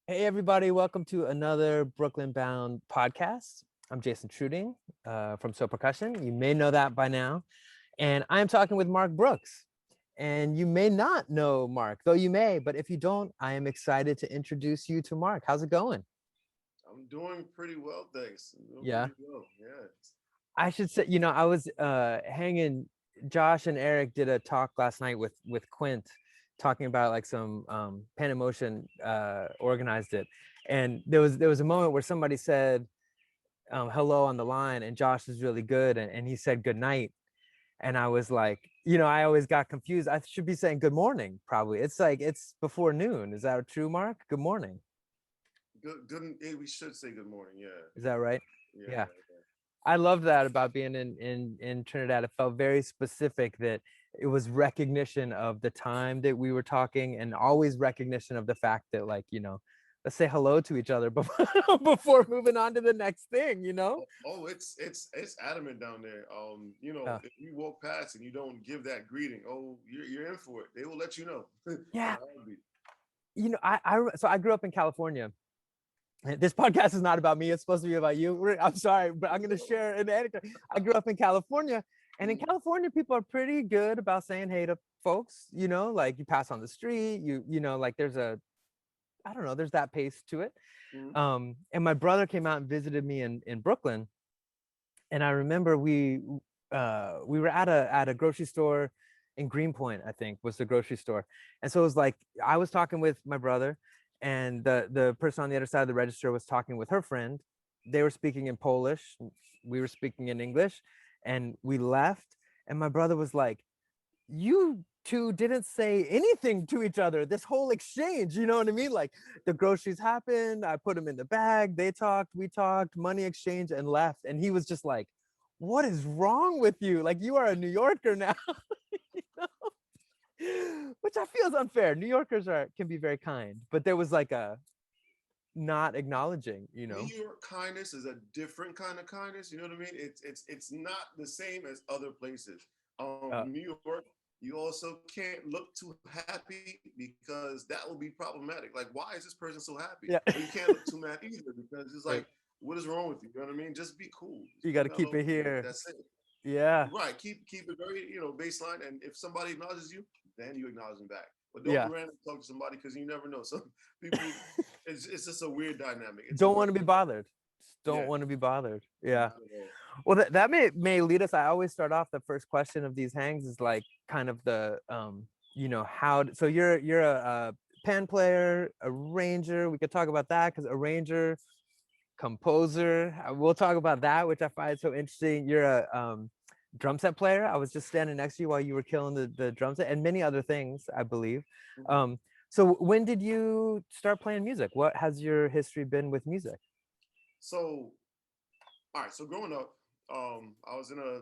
Hey, everybody, welcome to another Brooklyn Bound podcast. I'm Jason Truding from So Percussion. You may know that by now. And I'm talking with Marc Brooks. And you may not know Marc, though you may, but if you don't, I am excited to introduce you to Marc. How's it going? I'm doing pretty well, thanks. I'm doing Yeah. pretty well. Yeah. I should say, I was hanging, Josh and Eric did a talk last night with Quint talking about like some Pen Emotion organized it. And there was a moment where somebody said hello on the line and Josh was really good and he said good night. And I was like, I always got confused. I should be saying good morning, probably. It's like it's before noon. Is that true, Marc? Good morning. Good. We should say good morning. Yeah. Is that right? Yeah. Yeah. Yeah. I love that about being in Trinidad. It felt very specific that it was recognition of the time that we were talking and always recognition of the fact that like, let's say hello to each other before before moving on to the next thing. It's adamant down there. Uh, If you walk past and you don't give that greeting, oh, you're in for it. They will let you know in yeah. a heartbeat. So I grew up in California. This podcast is not about me. It's supposed to be about you. I'm sorry, but I'm going to share an anecdote. I grew up in California, and in Mm, California, people are pretty good about saying hey to folks. Like you pass on the street, like I don't know, there's that pace to it. mm, And my brother came out and visited me in Brooklyn, and I remember we were at a grocery store in Greenpoint, I think was the grocery store. And so it was like I was talking with my brother, and the person on the other side of the register was talking with her friend. They were speaking in Polish, we were speaking in English, and we left. And my brother was like, you two didn't say anything to each other this whole exchange, you know what I mean? Like the groceries happened, I put them in the bag, they talked, we talked, money exchange, and left. And he was just like, what is wrong with you? Like you are a New Yorker now. You know? Which I feel is unfair. New Yorkers can be very kind, but there was like a not acknowledging. New York kindness is a different kind of kindness. You know what I mean? It's not the same as other places. uh, New York, you also can't look too happy because that will be problematic. Like, why is this person so happy? But you yeah. can't look too mad either because it's like, Right. what is wrong with you? You know what I mean? Just be cool. Just You leave got that to alone. keep it here. That's it. Yeah. Right. Keep it very baseline. And if somebody acknowledges you, then you acknowledge them back. But don't Yeah. randomly talk to somebody because you never know. Some people, it's just a weird dynamic. It's a Don't very want to be bothered. Just yeah. don't want to be bothered. Yeah. Not at all. Well, that may lead us. I always start off the first question of these hangs is like kind of the how. So you're a pen player, arranger. We could talk about that because arranger, composer. We'll talk about that, which I find so interesting. You're a drum set player. I was just standing next to you while you were killing the drum set and many other things, I believe. Mhm. So when did you start playing music? What has your history been with music? So, all right. So growing up, I was in a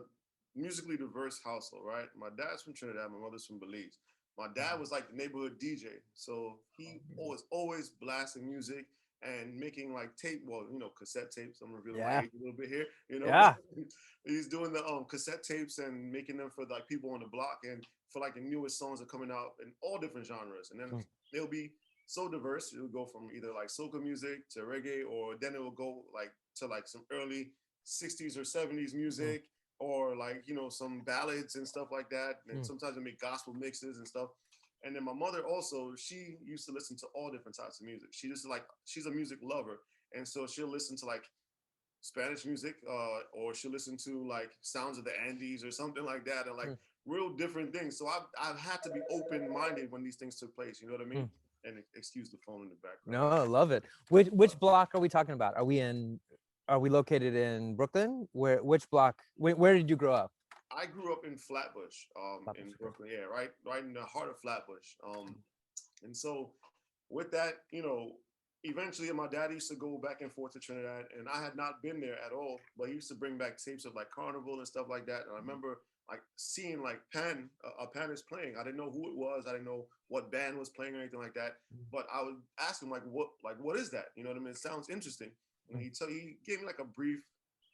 musically diverse household. Right. My dad's from Trinidad. My mother's from Belize. My dad was like the neighborhood DJ, so he was always blasting music and making like tape, well, cassette tapes. I'm revealing my Yeah, age a little bit here, but yeah. he's doing the cassette tapes and making them for like people on the block and for like the newest songs are coming out in all different genres. And then Mm, they'll be so diverse. It'll go from either like soca music to reggae, or then it will go like to like some early 60s or 70s mm, music, or like some ballads and stuff like that. And mm, sometimes they make gospel mixes and stuff. And then my mother also, she used to listen to all different types of music. She's a music lover, and so she'll listen to like Spanish music, or she'll listen to like sounds of the Andes or something like that, and like mm, real different things. So I've had to be open minded when these things took place. You know what I mean? mm. And excuse the phone in the background. No, I love it. Which block are we talking about? Are we located in Brooklyn? Which block? Where did you grow up? I grew up in Flatbush, in Flatbush, okay. Brooklyn. Yeah, right in the heart of Flatbush. And so with that, eventually my dad used to go back and forth to Trinidad, and I had not been there at all, but he used to bring back tapes of like Carnival and stuff like that. And I remember like seeing like a pan is playing. I didn't know who it was. I didn't know what band was playing or anything like that. But I would ask him what is that? You know what I mean? It sounds interesting. And he gave me like a brief,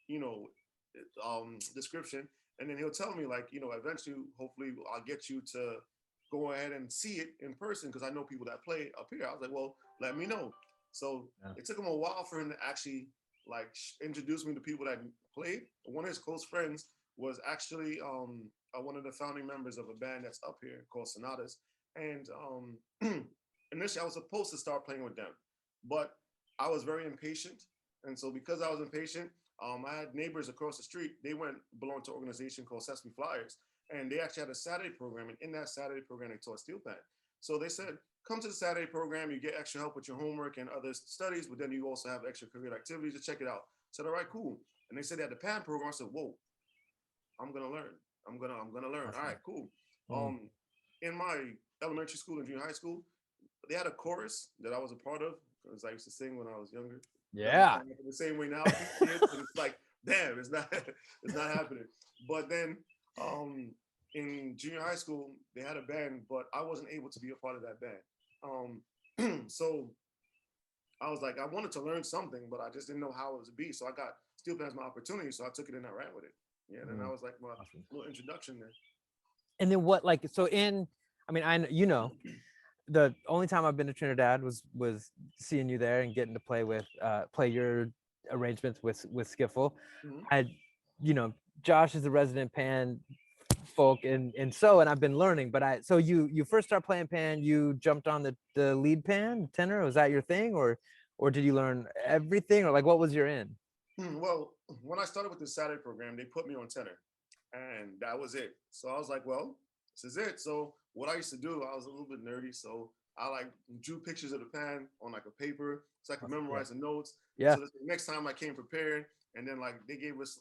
you know, description, and then he'll tell me like, eventually, hopefully, I'll get you to go ahead and see it in person because I know people that play up here. I was like, well, let me know. So Yeah. it took him a while for him to actually like introduce me to people that played. One of his close friends was actually one of the founding members of a band that's up here called Sonatas. And initially, I was supposed to start playing with them, but I was very impatient. And so, because I was impatient, I had neighbors across the street. They belonged to an organization called Sesame Flyers, and they actually had a Saturday program. And in that Saturday program, they taught steel pan. So they said, come to the Saturday program. You get extra help with your homework and other studies, but then you also have extracurricular activities to check it out. I said, all right, cool. And they said they had the pan program. I said, whoa, I'm gonna learn. I'm gonna learn. Awesome. All right, cool. Mm. In my elementary school and junior high school, they had a chorus that I was a part of because I used to sing when I was younger. Yeah. The same way now, it's like, damn, it's not, it's not happening. But then, in junior high school, they had a band, but I wasn't able to be a part of that band. So I was like, I wanted to learn something, but I just didn't know how it was to be. So I got steel pan as my opportunity, so I took it and I ran with it. Yeah, and then that was like my Awesome. little introduction there. And then what, like, so I mean, the only time I've been to Trinidad was seeing you there and getting to play your arrangements with Skiffle. Mm-hmm. Josh is a resident pan folk and I've been learning, but so you first start playing pan, you jumped on the lead pan tenor. Was that your thing, or did you learn everything, or like what was your in? Well, when I started with the Saturday program, they put me on tenor, and that was it. So I was like, well, this is it. So what I used to do, I was a little bit nerdy, so I like drew pictures of the pan on like a paper so I could memorize the notes. Yeah. So the next time I came prepared, and then like they gave us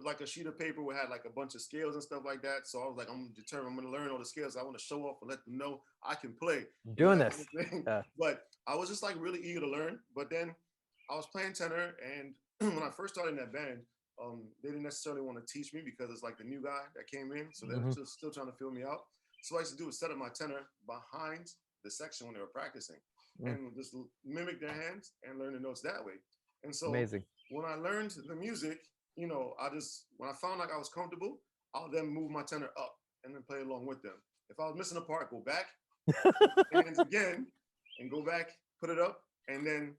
like a sheet of paper where had like a bunch of scales and stuff like that. So I was like, I'm determined, I'm gonna learn all the scales. I want to show off and let them know I can play. I'm doing this. Yeah. But I was just like really eager to learn. But then I was playing tenor, and when I first started in that band, they didn't necessarily want to teach me because it's like the new guy that came in, so they were still trying to fill me out. So what I used to do is set up my tenor behind the section when they were practicing, and just mimic their hands and learn the notes that way. And so amazing. When I learned the music, when I found like I was comfortable, I'll then move my tenor up and then play along with them. If I was missing a part, go back, hands again, and go back, put it up, and then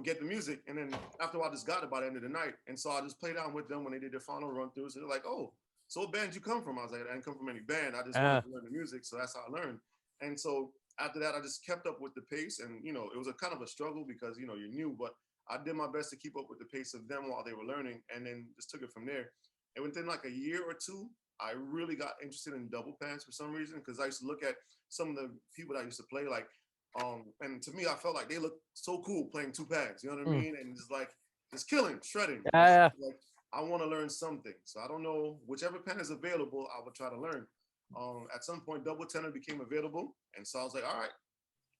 get the music. And then after a while, I just got it by the end of the night. And so I just played down with them when they did their final run through. So they're like, oh, so what band you come from? I was like, I didn't come from any band. I just wanted to learn the music. So that's how I learned. And so after that, I just kept up with the pace. And, it was a kind of a struggle because, you're new, but I did my best to keep up with the pace of them while they were learning, and then just took it from there. And within like a year or two, I really got interested in double pans for some reason, because I used to look at some of the people that I used to play, like, and to me, I felt like they looked so cool playing two pans, you know what I mean? And just killing, shredding. Like, I want to learn something. So I don't know, whichever pen is available, I would try to learn. At some point, double tenor became available. And so I was like, all right,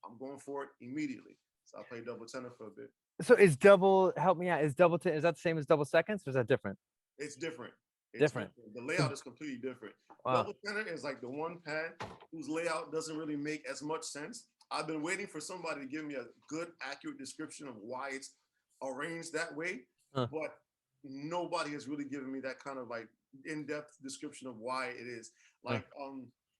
I'm going for it immediately. So I played double tenor for a bit. So help me out, is that the same as double seconds, or is that different? It's different. Different. The layout is completely different. Wow. Double tenor is like the one pan whose layout doesn't really make as much sense. I've been waiting for somebody to give me a good, accurate description of why it's arranged that way, but nobody has really given me that kind of like in-depth description of why it is. Like,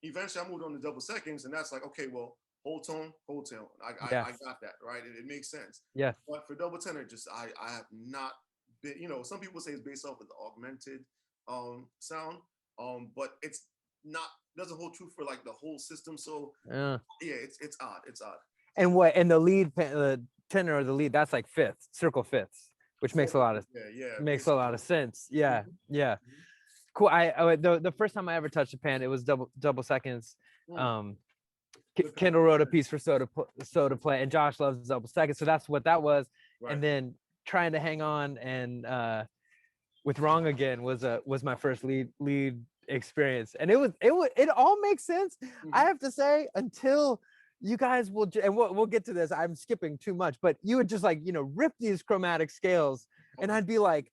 eventually I moved on to double seconds, and that's like, okay, well, whole tone, whole tone. I got that, right? It makes sense. Yeah. But for double tenor, just I have not been, some people say it's based off of the augmented sound, but it's not, doesn't hold true for like the whole system. So yeah, it's odd. It's odd. And the lead the tenor or the lead, that's like fifths, circle fifths, which makes a lot of makes a lot of sense. Yeah. Yeah. Cool. The first time I ever touched a pan, it was double seconds. Kendall wrote a piece for Soda Play, and Josh loves double seconds, so that's what that was. Right. And then trying to hang on and with Wrong Again was my first lead experience, and it all makes sense. I have to say, until you guys will, and we'll get to this. I'm skipping too much, but you would just like rip these chromatic scales, and I'd be like,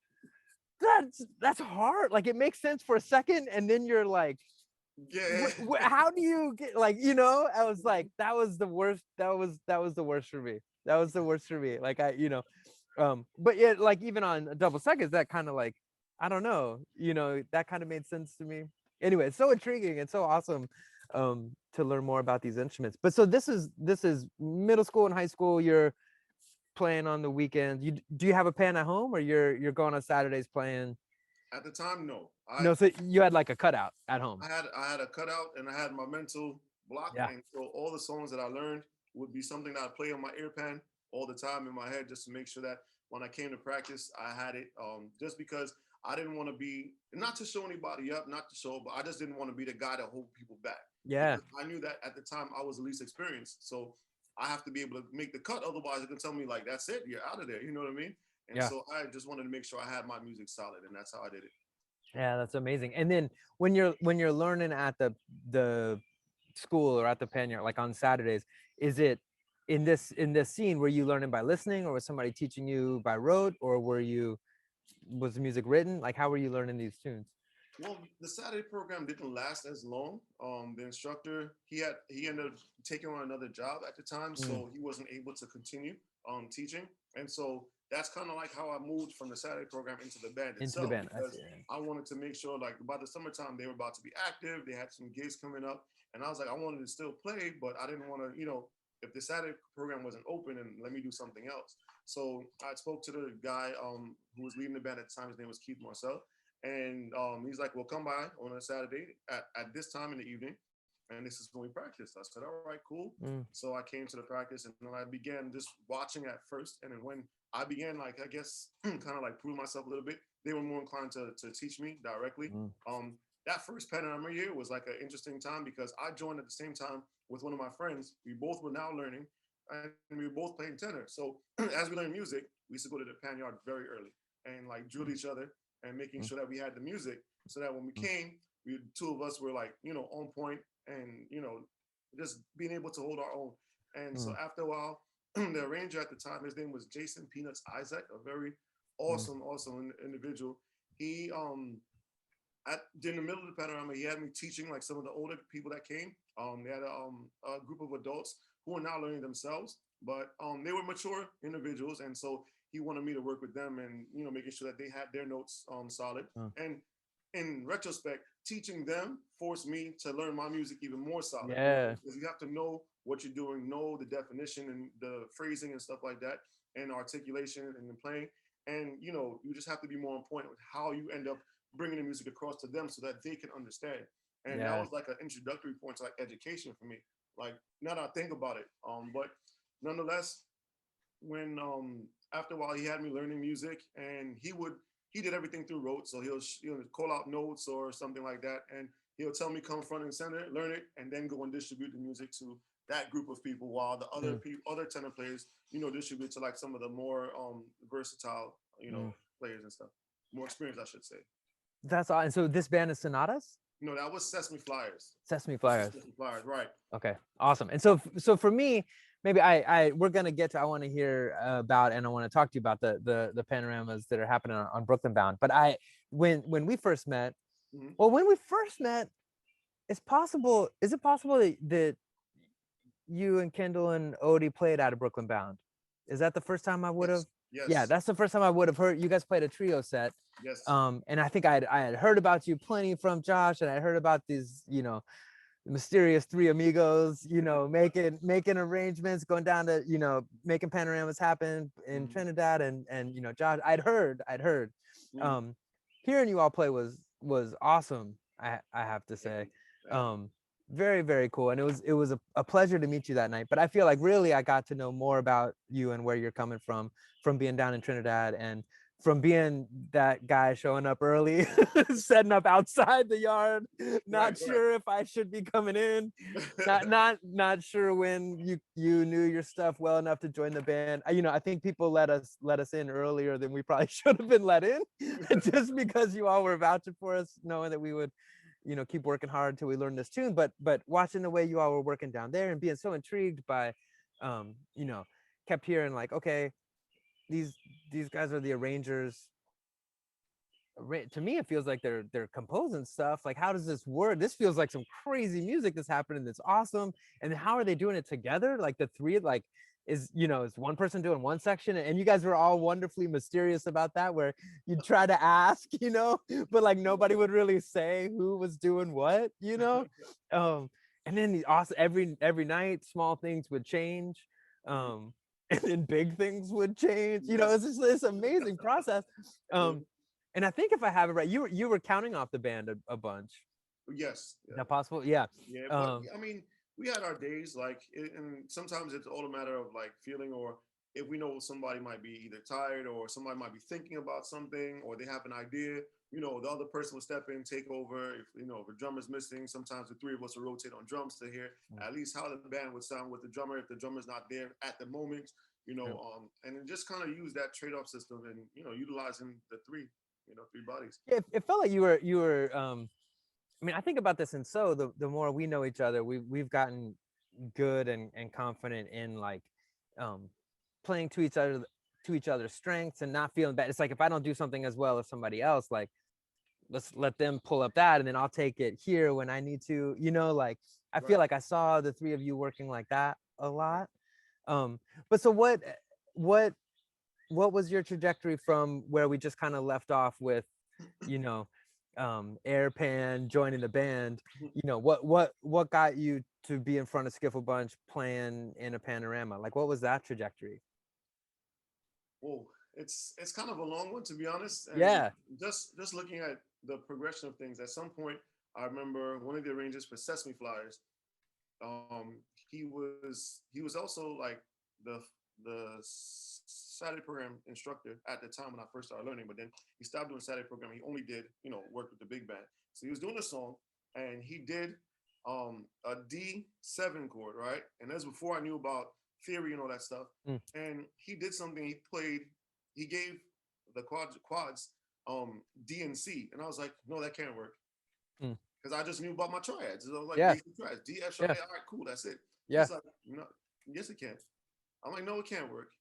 that's hard. Like, it makes sense for a second, and then you're like, how do you get, like, I was like, that was the worst. That was the worst for me. That was the worst for me. Like, but yeah, like even on double seconds, that kind of like, I don't know, that kind of made sense to me. Anyway, it's so intriguing and so awesome. to learn more about these instruments. But so this is middle school and high school. You're playing on the weekends. Do you have a pan at home, or you're going on Saturdays playing? At the time, no. No, so you had like a cutout at home. I had a cutout and I had my mental block, Yeah. and so all the songs that I learned would be something that I play on my earpan all the time in my head, just to make sure that when I came to practice, I had it. Just because I didn't want to be, not to show anybody up, not to show, but I just didn't want to be the guy that hold people back, Yeah. because I knew that at the time I was the least experienced. So I have to be able to make the cut. Otherwise, it can tell me like, that's it, you're out of there. You know what I mean? And Yeah. so I just wanted to make sure I had my music solid, and that's how I did it. Yeah, that's amazing. And then when you're learning at the school or at the Panyard, like on Saturdays, is it in this scene, were you learning by listening, or was somebody teaching you by rote, or was the music written? Like, how were you learning these tunes? Well, the Saturday program didn't last as long. The instructor, he ended up taking on another job at the time, Mm, so he wasn't able to continue teaching. And so that's kind of like how I moved from the Saturday program into the band into the itself, band. I because see. I wanted to make sure, like, by the summertime they were about to be active. They had some gigs coming up, and I was like, I wanted to still play, but I didn't want to, if the Saturday program wasn't open, and let me do something else. So I spoke to the guy who was leading the band at the time. His name was Keith Marcel, and he's like, "Well, come by on a Saturday at this time in the evening, and this is when we practice." I said, "All right, cool." Mm, So I came to the practice, and then I began just watching at first. And then when I began, like, I guess, kind of like prove myself a little bit, they were more inclined to teach me directly. mm, That first Panorama year was like an interesting time, because I joined at the same time with one of my friends. We both were now learning, and we were both playing tenor. So as we learned music, we used to go to the pan yard very early and like drill each other, and making mm, sure that we had the music, so that when we mm, came, two of us were like, on point, and just being able to hold our own. And so mm, after a while, the arranger at the time, his name was Jason Peanuts Isaac, a very mm. awesome individual. He in the middle of the Panorama, he had me teaching like some of the older people that came. They had a group of adults who are now learning themselves, but they were mature individuals, and so he wanted me to work with them, and making sure that they had their notes solid. Mm. And in retrospect, teaching them forced me to learn my music even more solid. Yeah. Because you have to know what you're doing, know the definition and the phrasing and stuff like that, and articulation and the playing. And you just have to be more on point with how you end up bringing the music across to them, so that they can understand. And that Yeah. was like an introductory point to like education for me. Like, now that I think about it, but nonetheless, when after a while he had me learning music, and he did everything through rote. So he'll call out notes or something like that, and he'll tell me come front and center, learn it, and then go and distribute the music to that group of people, while the other Mm, people, other tenor players, distribute to like some of the more versatile, mm. players and stuff, more experienced, I should say. That's all. And so this band is Sonatas? No, that was Sesame Flyers. Sesame Flyers. Sesame Flyers, right? Okay, awesome. And so for me, maybe we're gonna get to, I want to hear about, and I want to talk to you about the panoramas that are happening on Brooklyn Bound. But when we first met, Mm-hmm. well, when we first met, is it possible that you and Kendall and Odie played out of Brooklyn Bound? Is that the first time I would have? Yes, Yeah, yes, that's the first time I would have heard you guys played a trio set. yes. And I think I had heard about you plenty from Josh, and I heard about these, mysterious three amigos, making arrangements, going down to, making panoramas happen in Mm-hmm. Trinidad, and Josh, I'd heard. Mm-hmm. Um, hearing you all play was awesome. I have to Thank say. you. Thank you. Um, very, very cool. And it was a pleasure to meet you that night. But I feel like really I got to know more about you and where you're coming from being down in Trinidad, and from being that guy showing up early, setting up outside the yard, Right, not right. sure if I should be coming in, not sure when you knew your stuff well enough to join the band. I think people let us in earlier than we probably should have been let in, just because you all were vouching for us, knowing that we would keep working hard until we learn this tune. But watching the way you all were working down there and being so intrigued by, um, you know, kept hearing like, okay, these guys are the arrangers. To me, it feels like they're composing stuff. Like, how does this work? This feels like some crazy music that's happening. That's awesome. And how are they doing it together? Like the three, like, is one person doing one section, and you guys were all wonderfully mysterious about that, where you'd try to ask, but like nobody would really say who was doing what. um and then also every night small things would change, Mhm. and then big things would change. You know, Yes. it's just this amazing process. Mhm. And I think if I have it right, you were counting off the band a bunch. Yes. Is that possible? Yeah. Yeah, but um I mean, we had our days like, and sometimes it's all a matter of like feeling, or if we know somebody might be either tired or somebody might be thinking about something, or they have an idea. The other person will step in, take over. If the drummer's missing, sometimes the three of us will rotate on drums to hear Mm, at least how the band would sound with the drummer if the drummer's not there at the moment. yeah. And then just kind of use that trade-off system, and utilizing the three bodies. It felt like you were I mean, I think about this, and so the more we know each other, we've gotten good and confident in like um playing to each other's strengths and not feeling bad. It's like if I don't do something as well as somebody else, like let's let them pull up that, and then I'll take it here when I need to. Like I feel Right. like I saw the three of you working like that a Right. lot. But so what what was your trajectory from where we just kind of left off with, you know, Airpan joining the band? What got you to be in front of Skiffle Bunch playing in a Panorama? Like, what was that trajectory? Whoa, it's kind of a long one, to be honest. And Yeah. just looking at the progression of things, at some point, I remember one of the arrangers for Sesame Flyers. He was also like the Saturday program instructor at the time when I first started learning. But then he stopped doing Saturday program. He only did work with the big band. So he was doing a song, and he did a D7 chord, right? And that's before I knew about theory and all that stuff. Mm, And he did something. He gave the quads D and C, and I was like, no, that can't work, mm. because I just knew about my triads. I was like, Yeah. basic triads, D, F sharp, Yeah. A, all right, cool, that's it. Yeah. He's like, no, yes, it can. I'm like, no, it can't work.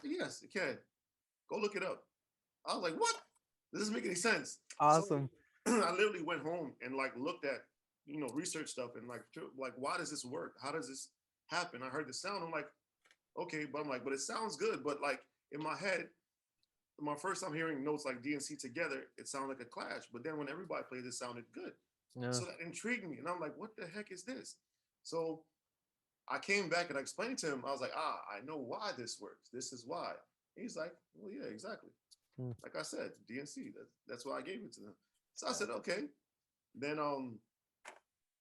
Yes, it can. Go look it up. I was like, what? This doesn't make any sense. So Awesome. I literally went home and like looked at, research stuff, and like, why does this work? How does this happen? I heard the sound. I'm like, okay, but I'm like, but it sounds good. But like in my head, my first time hearing notes like D and C together, it sounded like a clash. But then when everybody played, it sounded good. Yeah. So that intrigued me. And I'm like, what the heck is this? So I came back and I explained to him. I was like, I know why this works. This is why. And he's like, well, yeah, exactly. Mm, Like I said, DNC. That's why I gave it to them. So I yeah. said, okay. Then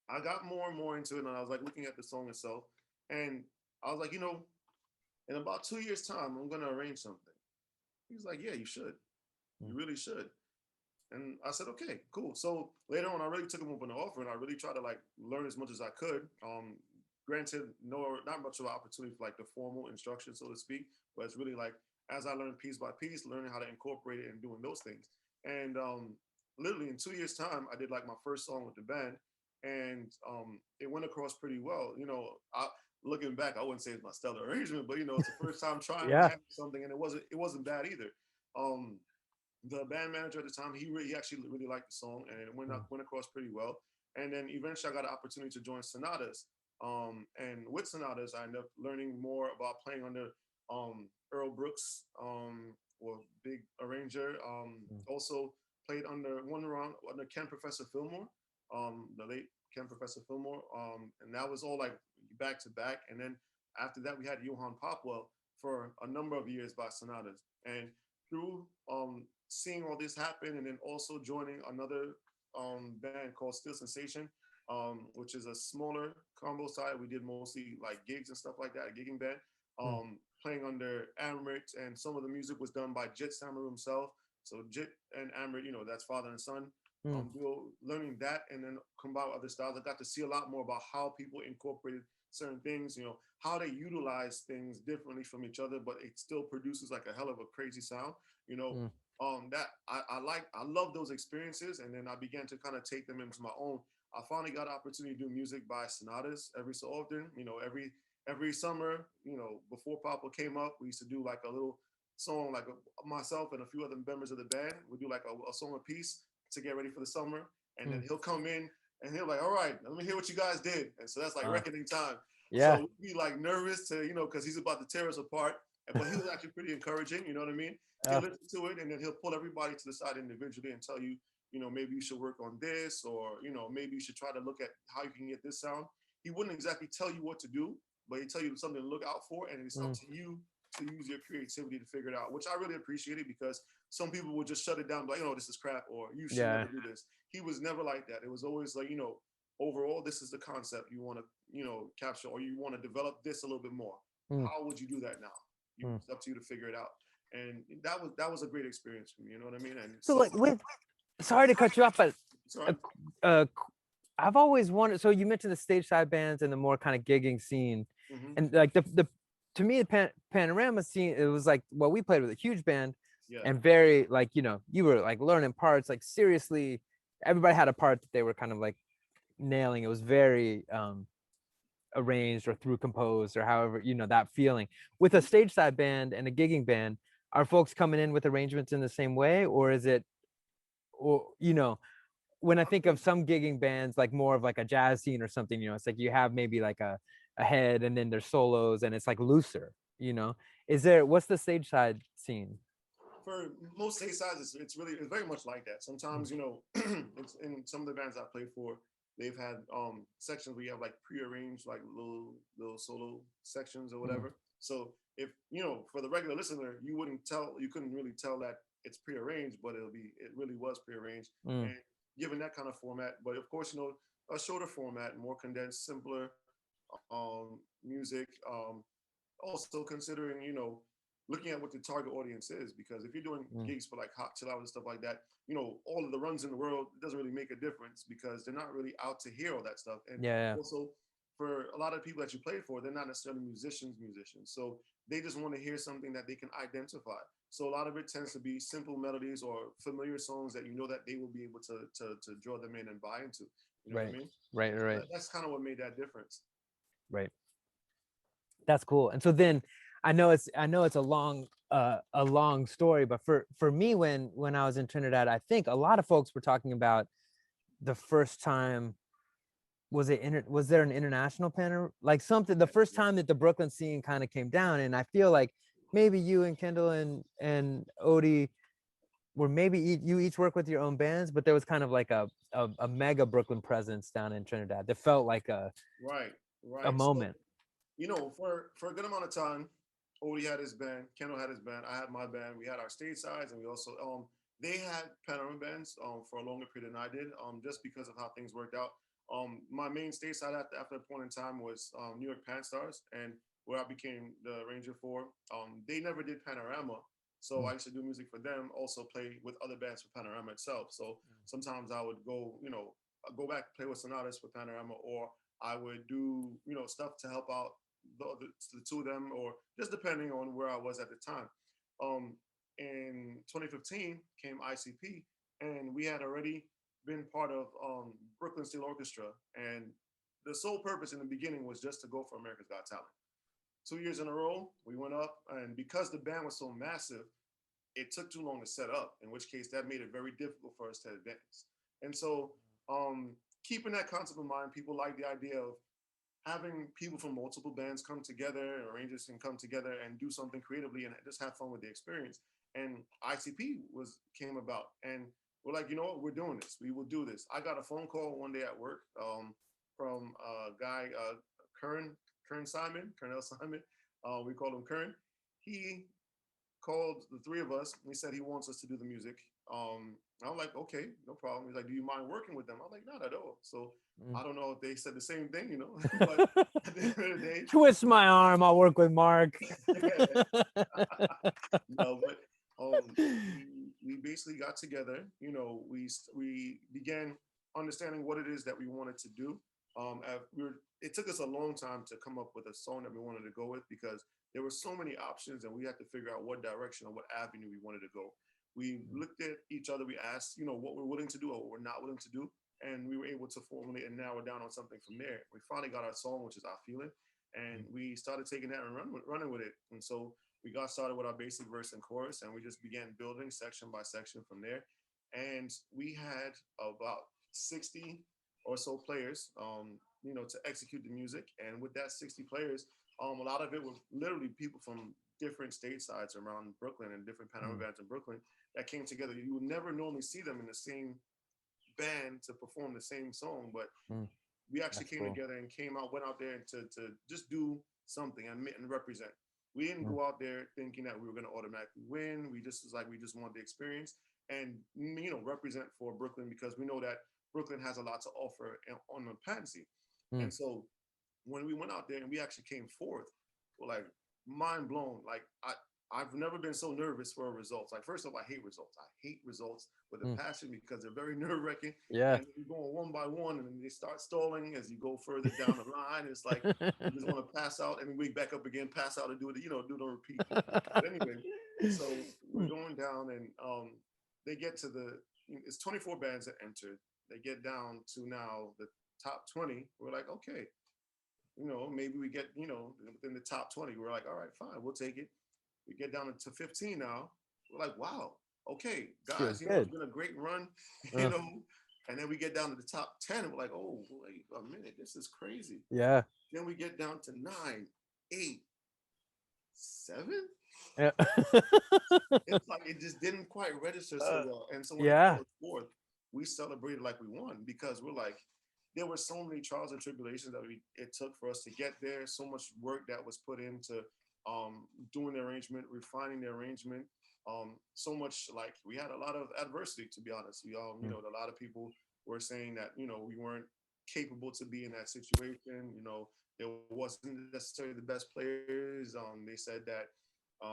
I got more and more into it, and I was like looking at the song itself, and I was like, in about 2 years' time, I'm gonna arrange something. He was like, yeah, you should. Mm, You really should. And I said, okay, cool. So later on, I really took him up on the offer, and I really tried to like learn as much as I could. Granted, no, not much of an opportunity for like the formal instruction, so to speak, but it's really like as I learned piece by piece, learning how to incorporate it and doing those things. And literally in 2 years' time, I did like my first song with the band, and it went across pretty well. Looking back, I wouldn't say it's my stellar arrangement, but it's the first time trying to Yeah. have something, and it wasn't bad either. Um, the band manager at the time, he actually really liked the song, and it went Mm, went across pretty well. And then eventually, I got an opportunity to join Sonatas. And with Sonatas, I ended up learning more about playing under Earl Brooks, or big arranger. mm, Also played under one round under Ken Professor Fillmore, the late Ken Professor Fillmore, and that was all like back to back. And then after that, we had Johann Popwell for a number of years by Sonatas. And through seeing all this happen, and then also joining another band called Still Sensation, which is a smaller combo side. We did mostly like gigs and stuff like that, a gigging band, mm, playing under Amrit, and some of the music was done by Jit Samaru himself. So Jit and Amrit, that's father and son. mm, Learning that, and then combine with other styles. I got to see a lot more about how people incorporated certain things, how they utilize things differently from each other, but it still produces like a hell of a crazy sound. You know, mm, that I love those experiences, and then I began to kind of take them into my own. I finally got an opportunity to do music by Sonatas every so often. Every summer, before Papa came up, we used to do like a little song, like myself and a few other members of the band. We do like a song a piece to get ready for the summer, and then mm. he'll come in and he'll like, all right, let me hear what you guys did. And so that's like Uh, reckoning time. yeah. So we'd be like nervous to, because he's about to tear us apart. But he was actually pretty encouraging, you know what I mean? He'll Uh, listen to it, and then he'll pull everybody to the side individually and tell you, maybe you should work on this, or maybe you should try to look at how you can get this sound. He wouldn't exactly tell you what to do, but he'd tell you something to look out for, and it's up Mm. to you to use your creativity to figure it out, which I really appreciated, because some people would just shut it down, like, this is crap, or you should Yeah. never do this. He was never like that. It was always like, overall, this is the concept you want to, capture, or you want to develop this a little bit more. Mm. How would you do that now? Mm. It's up to you to figure it out. And that was a great experience for me. You know what I mean? And So so like sorry to cut you off, but sorry. uh, I've always wondered. So you mentioned the stage side bands and the more kind of gigging scene, Mm-hmm. and like the to me the Panorama scene, it was like, well, we played with a huge band, Yeah. and very like, you were like learning parts, like seriously, everybody had a part that they were kind of like nailing. It was very arranged or through composed or however, that feeling. With a stage side band and a gigging band, are folks coming in with arrangements in the same way, or is it, or when I think of some gigging bands, like more of like a jazz scene or something, it's like you have maybe like a head and then there's solos and it's like looser, what's the stage side scene? For most stage sides, it's very much like that. Sometimes, it's in some of the bands I play for, they've had sections where you have like prearranged like little solo sections or Mm. whatever. So if for the regular listener, you couldn't really tell that it's prearranged, but it really was prearranged. Mm. And given that kind of format, but of course, a shorter format, more condensed, simpler music. Also considering, looking at what the target audience is, because if you're doing Mm. gigs for like hot chill out and stuff like that, all of the runs in the world, it doesn't really make a difference, because they're not really out to hear all that stuff. And Yeah. also, for a lot of people that you play for, they're not necessarily musicians. So they just want to hear something that they can identify. So a lot of it tends to be simple melodies or familiar songs that that they will be able to draw them in and buy into. You know what I Right. mean? Right. That's kind of what made that difference. Right. That's cool. And so then I know it's a long story, but for me, when I was in Trinidad, I think a lot of folks were talking about the first time. Was there an international panel, like something, the first Yeah. time that the Brooklyn scene kind of came down? And I feel like maybe you and Kendall and Odie were, maybe you each work with your own bands, but there was kind of like a mega Brooklyn presence down in Trinidad that felt like Right, a right. So, moment. for a good amount of time, Odie had his band, Kendall had his band, I had my band. We had our stage sides, and we also they had panorama bands for a longer period than I did, just because of how things worked out. My main stage side after a point in time was New York Pan Stars, and where I became the arranger for. They never did Panorama, so Mm. I used to do music for them. Also play with other bands for Panorama itself. So sometimes I would go back play with some artists for Panorama, or I would do stuff to help out the two of them, or just depending on where I was at the time. Um, in 2015 came ICP, and we had already been part of Brooklyn Steel Orchestra, and the sole purpose in the beginning was just to go for America's Got Talent. 2 years in a row, we went up, and because the band was so massive, it took too long to set up, in which case that made it very difficult for us to advance. And so, keeping that concept in mind, people like the idea of having people from multiple bands come together, arrangers can come together and do something creatively and just have fun with the experience. And ICP came about, and we're like, you know what, we're doing this. We will do this. I got a phone call one day at work from a guy, Colonel Simon. We called him Kern. He called the three of us, and he said he wants us to do the music. I was like, okay, no problem. He's like, do you mind working with them? I'm like, not at all. So Mm. I don't know if they said the same thing, but at the end of the day, Twist my arm, I'll work with Marc. no, but we basically got together. We began understanding what it is that we wanted to do. It took us a long time to come up with a song that we wanted to go with, because there were so many options, and we had to figure out what direction or what avenue we wanted to go. We looked at each other. We asked, what we're willing to do or what we're not willing to do, and we were able to formulate and narrow down on something from there. We finally got our song, which is Our Feeling, and we started taking that and running with it. And so we got started with our basic verse and chorus, and we just began building section by section from there. And we had about 60 or so players, to execute the music. And with that 60 players, a lot of it was literally people from different state sides around Brooklyn and different panorama bands in Brooklyn that came together. You would never normally see them in the same band to perform the same song, but Mm, we actually that's came cool. together and went out there to just do something and represent. We didn't Mm, go out there thinking that we were going to automatically win. We just was like, we just wanted the experience and, represent for Brooklyn, because we know that Brooklyn has a lot to offer on the pansy. mm. And so when we went out there and we actually came fourth, we're like mind blown. Like I've never been so nervous for results. Like, first of all, I hate results. I hate results with a Mm. passion because they're very nerve wracking. Yeah. And you're going one by one, and then they start stalling as you go further down the line. It's like you just want to pass out and then wake back up again, pass out and do it, do the repeat. But anyway, so we're going down, and they get to it's 24 bands that entered. They get down to now the top 20. We're like, okay, maybe we get, within the top 20. We're like, all right, fine, we'll take it. We get down to 15 now. We're like, wow, okay, Feels guys, it's good. been a great run, you Uh, know. And then we get down to the top 10, and we're like, oh, wait a minute, this is crazy. yeah. Then we get down to 9, 8, 7. Yeah. It's like it just didn't quite register so Uh, well. And so when it yeah. came fourth, we celebrated like we won, because we're like, there were so many trials and tribulations that it took for us to get there. So much work that was put into doing the arrangement, refining the arrangement. So much, like, we had a lot of adversity, to be honest. We Mm. a lot of people were saying that we weren't capable to be in that situation. There wasn't necessarily the best players. They said that a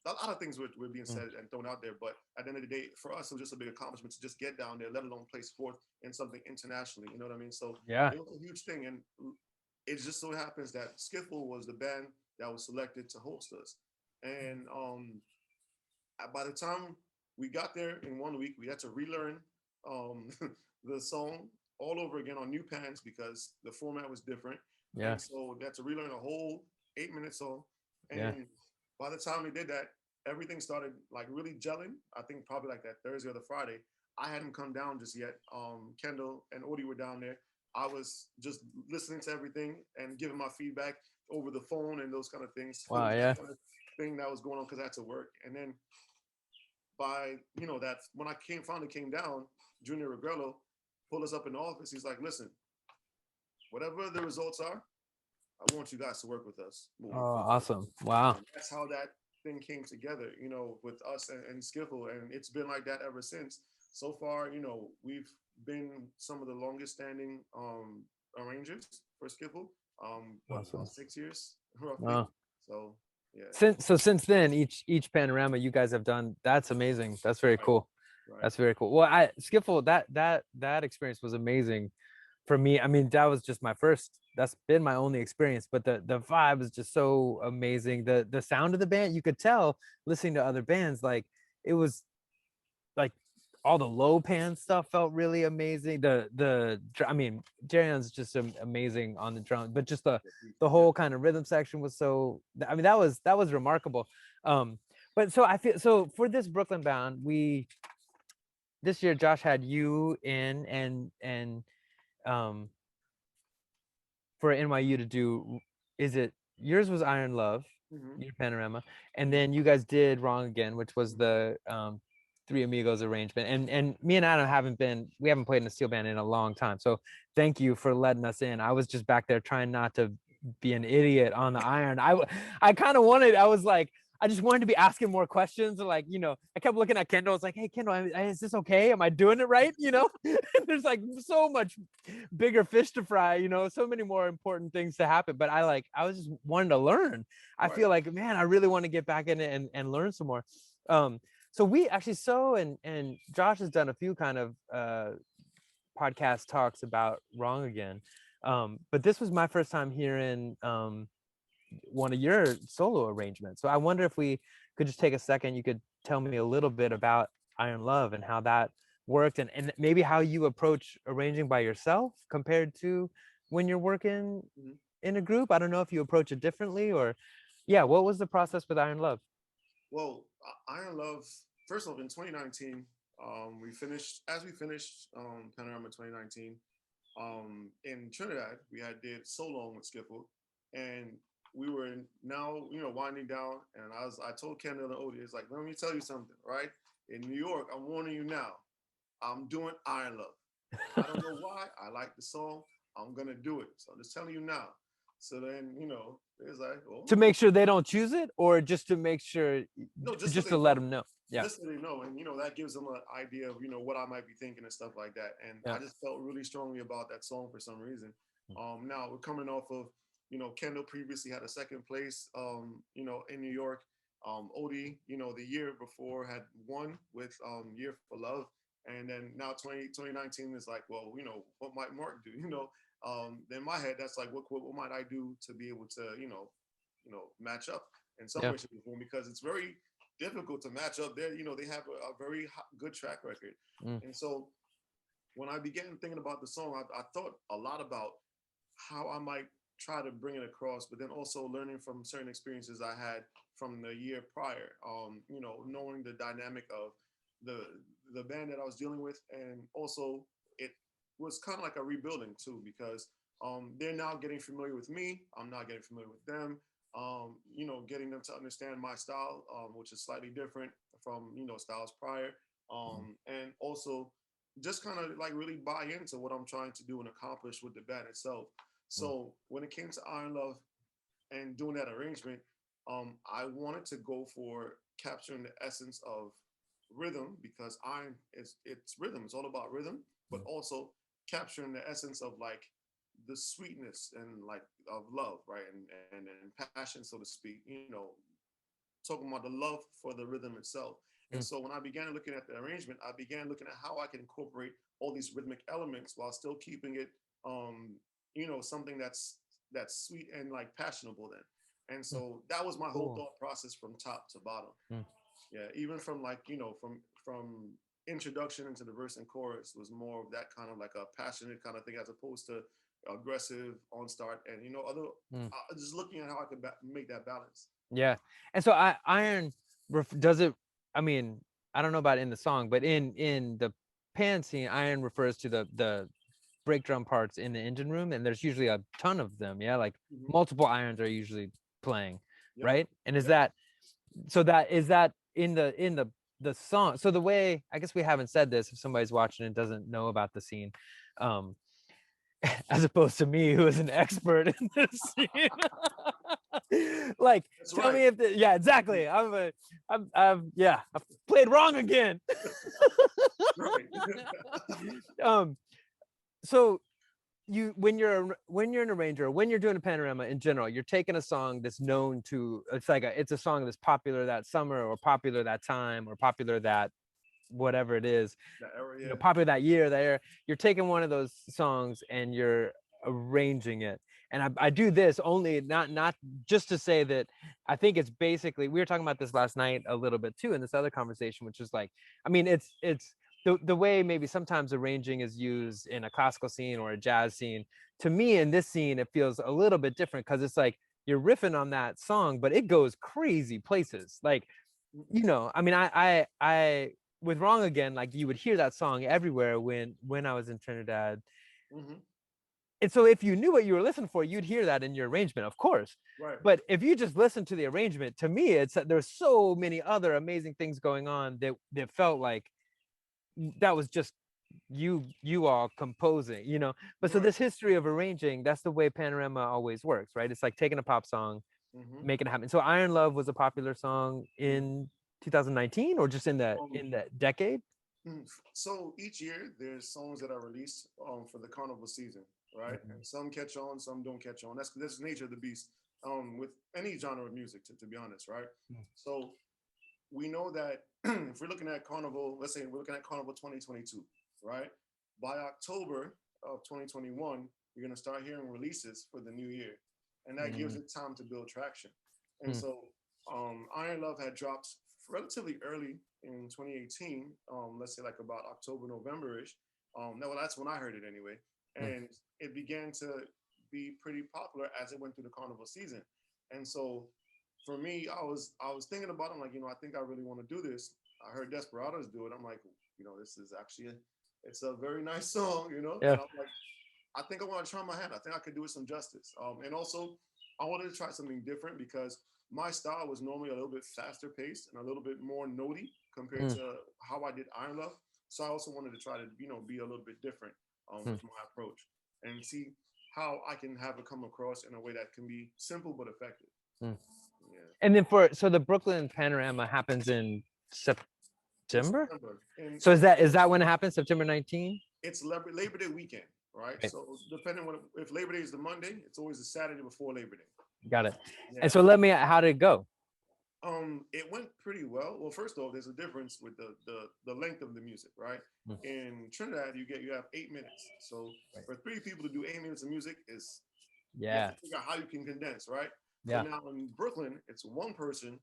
lot of things were being Mm. said and thrown out there. But at the end of the day, for us, it was just a big accomplishment to just get down there, let alone place fourth in something internationally. You know what I mean? So Yeah. it was a huge thing. And it just so happens that Skiffle was the band that was selected to host us. And by the time we got there in 1 week, we had to relearn um, the song all over again on new pans because the format was different. Yeah. And so they had to relearn a whole 8 minute song. Yeah. And by the time we did that, everything started like really gelling. I think probably like that Thursday or the Friday. I hadn't come down just yet. Kendall and Odie were down there. I was just listening to everything and giving my feedback over the phone and those kind of things. So it Wow. was Yeah. that kind of thing that was going on because I had to work. And then by that when I finally came down, Junior Regrello pulled us up in the office. He's like, "Listen, whatever the results are, I want you guys to work with us Oh, moving forward." awesome. Wow. And that's how that thing came together, with us and Skiffle, and it's been like that ever since. So far, we've been some of the longest standing arrangers for Skiffle. What, Awesome. about 6 years roughly? Wow. So yeah, Since then, each panorama you guys have done, that's amazing. That's very right, cool. right, That's very cool. Well, I Skiffle, that experience was amazing for me. I mean, that was just my first. That's been my only experience, but the vibe is just so amazing. The sound of the band, you could tell listening to other bands, like it was like all the low pan stuff felt really amazing. I mean, Jerion's just amazing on the drums, but just the yeah. whole kind of rhythm section was so. I mean, that was remarkable. Um, but so I feel so for this Brooklyn bound, this year Josh had you in and um for NYU to do, is it yours was Iron Love, Mm-hmm. your Panorama, and Mm-hmm. then you guys did Wrong Again, which was Mm-hmm. the Three Amigos arrangement. And me and Adam we haven't played in a steel band in a long time. So thank you for letting us in. I was just back there trying not to be an idiot on the iron. I kind of wanted, I was like, I just wanted to be asking more questions. Like, I kept looking at Kendall. I was like, hey, Kendall, is this okay? Am I doing it right? There's like so much bigger fish to fry, so many more important things to happen. But I was just wanting to learn. I Right. feel like, man, I really want to get back in it and learn some more. So we actually and Josh has done a few kind of podcast talks about Wrong Again. But this was my first time hearing one of your solo arrangements. So I wonder if we could just take a second, you could tell me a little bit about Iron Love and how that worked and maybe how you approach arranging by yourself compared to when you're working Mm-hmm. in a group. I don't know if you approach it differently or yeah, what was the process with Iron Love? Well, Iron Love, first off, in 2019, we finished Panorama 2019, in Trinidad, we had did So Long with Skiffle, and we were now, winding down, and I told Kendall and Odie, it's like, let me tell you something, right? In New York, I'm warning you now, I'm doing Iron Love. I don't know why. I like the song. I'm gonna do it. So I'm just telling you now. So then, it's like, oh, To make sure they don't choose it, or just to make sure, no, just so just they to let know. them know. Yeah. Just so they know. And that gives them an idea of, what I might be thinking and stuff like that. And Yeah. I just felt really strongly about that song for some reason. Now we're coming off of, Kendall previously had a second place, in New York. Odie, the year before had won with Year for Love. And then now 2019 is like, well, what might Marc do? In my head, that's like, what might I do to be able to, match up in some Yeah. way, shape, or form? Because it's very difficult to match up there. They have a very good track record. Mm. And so when I began thinking about the song, I thought a lot about how I might try to bring it across, but then also learning from certain experiences I had from the year prior. Knowing the dynamic of the the band that I was dealing with, and also it was kind of like a rebuilding too, because they're now getting familiar with me. I'm not getting familiar with them. Getting them to understand my style, which is slightly different from styles prior, and also just kind of like really buy into what I'm trying to do and accomplish with the band itself. Mm. So when it came to Iron Love and doing that arrangement, I wanted to go for capturing the essence of rhythm, because iron is it's rhythm. It's all about rhythm, but Mm. also capturing the essence of like the sweetness and like of love, right? And passion, so to speak. Talking about the love for the rhythm itself. And Mm. so when I began looking at the arrangement, I began looking at how I can incorporate all these rhythmic elements while still keeping it, something that's sweet and like passionable then. And Mm. so that was my whole Cool. thought process from top to bottom. Mm. Yeah, even from like, from introduction into the verse and chorus was more of that kind of like a passionate kind of thing, as opposed to aggressive on start, and other Mm. just looking at how I could make that balance. Yeah. And so iron does it, I mean, I don't know about in the song, but in the pan scene, iron refers to the brake drum parts in the engine room, and there's usually a ton of them. Yeah, like Mm-hmm. multiple irons are usually playing, Yep. right? And is Yep. that, so that is that in the song? So the way, I guess we haven't said this, if somebody's watching and doesn't know about the scene, um as opposed to me, who is an expert in this scene. Like, That's tell right. me if yeah, exactly. Yeah, I've played wrong again. Right. um so when you're an arranger, when you're doing a panorama in general, you're taking a song that's known to, it's a song that's popular that summer, or popular that time, or popular that whatever it is, That era, yeah. popular that year, you're taking one of those songs and you're arranging it. And I do this only, not just to say that I think it's basically, we were talking about this last night a little bit too in this other conversation, which is like, I mean, it's the way maybe sometimes arranging is used in a classical scene or a jazz scene. To me, in this scene, it feels a little bit different, because it's like you're riffing on that song, but it goes crazy places. Like, I mean, I with Wrong Again, like you would hear that song everywhere when I was in Trinidad. Mm-hmm. And so if you knew what you were listening for, you'd hear that in your arrangement, of course. Right. But if you just listen to the arrangement, to me, it's there's so many other amazing things going on that felt like that was just you all composing, But so Right. this history of arranging, that's the way Panorama always works, right? It's like taking a pop song, Mm-hmm. making it happen. So Iron Love was a popular song Mm-hmm. in 2019, or just in the Um, in that decade. so each year there's songs that are released for the carnival season, right? Mhm. And some catch on, some don't catch on. That's the nature of the beast with any genre of music, to be honest, right? Mm. So we know that if we're looking at Carnival, let's say we're looking at Carnival 2022, right? By October of 2021, you're going to start hearing releases for the new year. And that gives Mm. it time to build traction. And Mm. so Iron Love had dropped relatively early in 2018, let's say like about October, November-ish. No, that's when I heard it anyway. Mm. And it began to be pretty popular as it went through the carnival season. And so for me, I was thinking about it. I'm like, I think I really want to do this. I heard Desperados do it. I'm like, this is actually it's a very nice song, Yeah. and I'm like, I think I want to try my hand. I think I could do it some justice. And also, I wanted to try something different, because my style was normally a little bit faster paced and a little bit more notey compared Mm. to how I did Iron Love. So I also wanted to try to, be a little bit different. Mm. with my approach, and see how I can have it come across in a way that can be simple but effective. Mm. Yeah. And then so the Brooklyn Panorama happens in In September. September, and So is that when it happens? September 19th? it's Labor Day weekend, right? Right. So depending on if Labor Day is the Monday, it's always the Saturday before Labor Day. Got it. Yeah. And so how did it go? It went pretty well. Well, first off, there's a difference with the length of the music, right? Mm. In Trinidad, you have 8 minutes. So Right. for 3 people to do 8 minutes of music is you have Yeah. to figure out how you can condense, right? Yeah. But now in Brooklyn, it's one person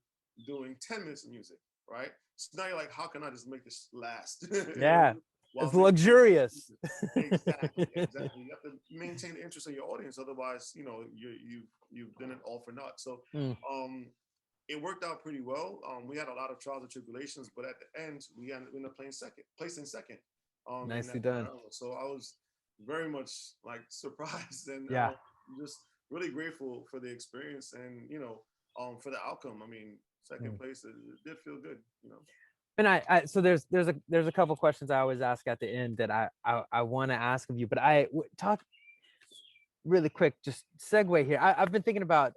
doing 10 minutes of music, right? So now you're like, how can I just make this last? Yeah. While It's three people luxurious. exactly, exactly. You have to maintain the interest of your audience, otherwise, you've done it all for naught. So, Mm. it worked out pretty well. We had a lot of trials and tribulations, but at the end, we ended up placing second. In Nicely that done. round. So I was very much like surprised and Yeah. just really grateful for the experience and for the outcome. I mean, second Mm. place, it did feel good. And so there's a couple questions I always ask at the end that I want to ask of you, but talk really quick, just segue here. I've been thinking about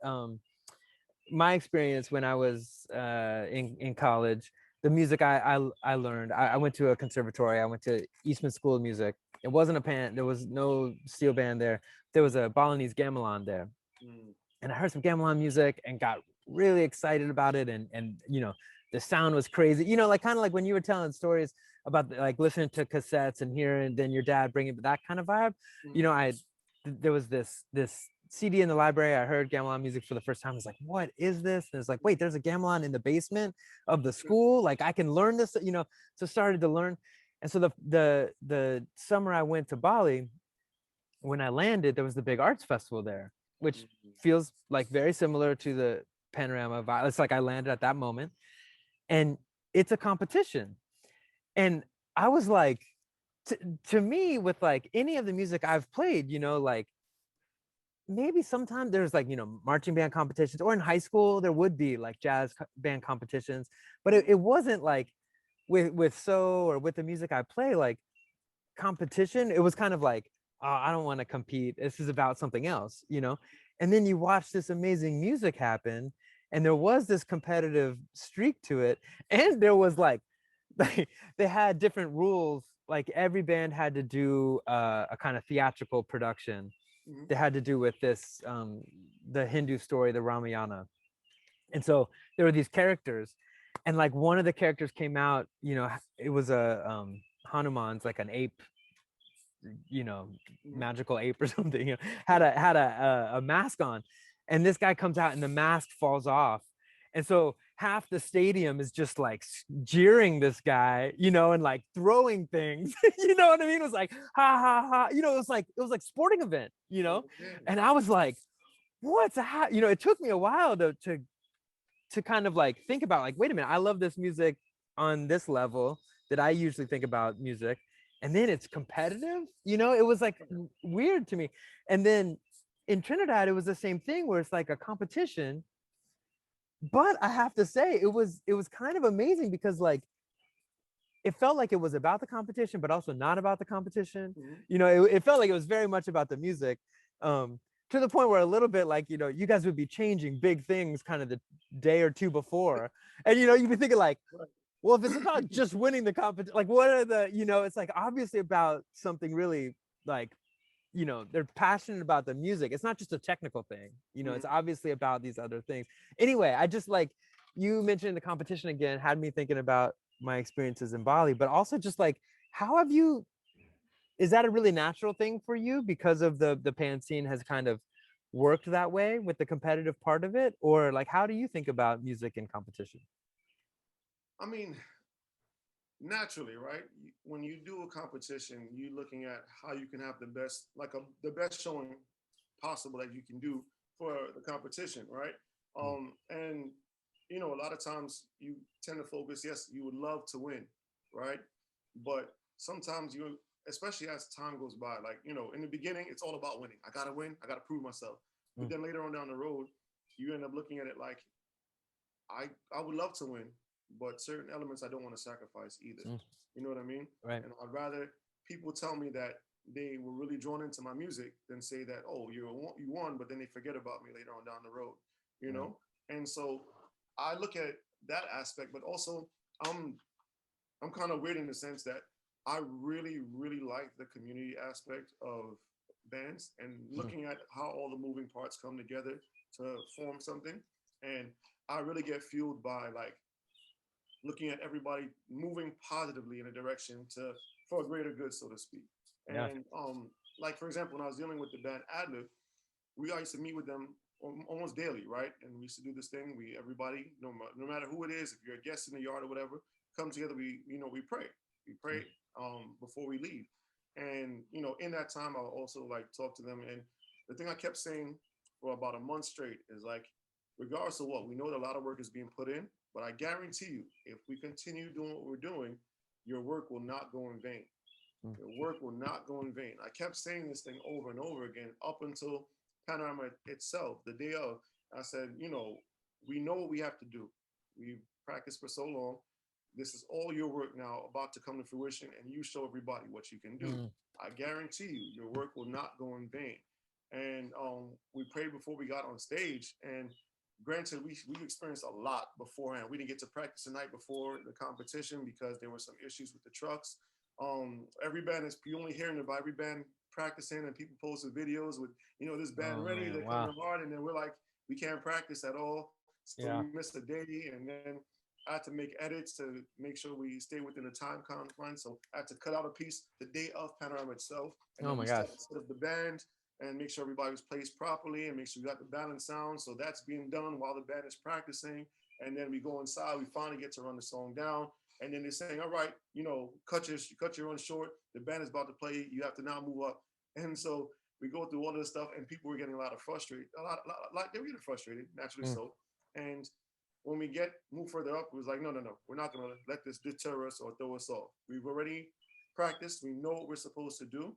my experience when I was in college, the music I learned. I went to a conservatory. I went to Eastman School of Music. It wasn't a band. There was no steel band there. There was a Balinese gamelan there, Mm. and I heard some gamelan music and got really excited about it. And the sound was crazy. Like kind of like when you were telling stories about like listening to cassettes and hearing then your dad bringing that kind of vibe. Mm. There was this CD in the library. I heard gamelan music for the first time. I was like, what is this? And it's like, wait, there's a gamelan in the basement of the school. Like I can learn this, so started to learn. And so the summer I went to Bali, when I landed, there was the big arts festival there, which feels like very similar to the Panorama vibe. It's like I landed at that moment and it's a competition. And I was like, to me, with like any of the music I've played, like maybe sometimes there's like marching band competitions, or in high school there would be like jazz band competitions, but it wasn't like with or with the music I play, like competition. It was kind of like, oh, I don't want to compete, this is about something else. And then you watch this amazing music happen, and there was this competitive streak to it, and there was like they had different rules. Like every band had to do a kind of theatrical production Mm. that had to do with this the Hindu story, the Ramayana. And so there were these characters, and like one of the characters came out, it was a Hanuman's, like an ape, Mm. magical ape or something, had a mask on, and this guy comes out and the mask falls off, and so half the stadium is just like jeering this guy, and like throwing things. You know what I mean? It was like ha ha ha, it was like sporting event, Okay. and I was like, what's it took me a while to kind of like think about, like, wait a minute, I love this music on this level that I usually think about music, and then it's competitive. It was like weird to me. And then in Trinidad it was the same thing, where it's like a competition, but I have to say it was kind of amazing, because like it felt like it was about the competition but also not about the competition. Mm. It felt like it was very much about the music, to the point where a little bit like, you guys would be changing big things kind of the day or two before, and you'd be thinking like, Right. well, if it's about just winning the competition, like what are the, it's like obviously about something really, like, they're passionate about the music. It's not just a technical thing, it's obviously about these other things. Anyway, I just like, you mentioned the competition again, had me thinking about my experiences in Bali, but also just like, how have you, is that a really natural thing for you because of the pan scene has kind of worked that way with the competitive part of it? Or like, how do you think about music and competition? I mean, naturally, right? When you do a competition, you're looking at how you can have the best, the best showing possible that you can do for the competition, right? And a lot of times you tend to focus. Yes, you would love to win, right? But sometimes especially as time goes by, like in the beginning, it's all about winning. I gotta win. I gotta prove myself. But then later on down the road, you end up looking at it like, I would love to win, but certain elements I don't want to sacrifice either. Mm. You know what I mean? Right. And I'd rather people tell me that they were really drawn into my music than say that, oh, you won, but then they forget about me later on down the road, you Right. know. And so I look at that aspect, but also I'm I'm kind of weird in the sense that I really, really like the community aspect of bands and Mm. looking at how all the moving parts come together to form something. And I really get fueled by like looking at everybody moving positively in a direction to for a greater good, so to speak. Yeah. And like for example, when I was dealing with the band Adlib, we used to meet with them almost daily, right? And we used to do this thing. We everybody, no matter who it is, if you're a guest in the yard or whatever, come together. We pray. We pray Mm. before we leave. And in that time, I'll also like talk to them. And the thing I kept saying for about a month straight is like, regardless of what, we know that a lot of work is being put in, but I guarantee you, if we continue doing what we're doing, your work will not go in vain. Mm. Your work will not go in vain. I kept saying this thing over and over again up until Panorama itself, the day of. I said, we know what we have to do. We've practiced for so long. This is all your work now about to come to fruition, and you show everybody what you can do. Mm. I guarantee you, your work will not go in vain. And we prayed before we got on stage, and granted, we experienced a lot beforehand. We didn't get to practice the night before the competition because there were some issues with the trucks. Every band is you only hearing about every band practicing, and people posted videos with this band Oh ready, man. they're Wow. coming hard, and then we're like we can't practice at all, so we Yeah. missed a day, and then I had to make edits to make sure we stay within the time confines. So I had to cut out a piece the day of Panorama itself, and Oh then my we gosh. set up the band and make sure everybody was placed properly and make sure we got the balance sound. So that's being done while the band is practicing. And then we go inside, we finally get to run the song down. And then they're saying, all right, cut your run short. The band is about to play. You have to now move up. And so we go through all this stuff, and people were getting a lot of frustrated. They were getting frustrated, naturally Mm. so. And when we move further up, it was like, no, no, no, we're not gonna let this deter us or throw us off. We've already practiced. We know what we're supposed to do.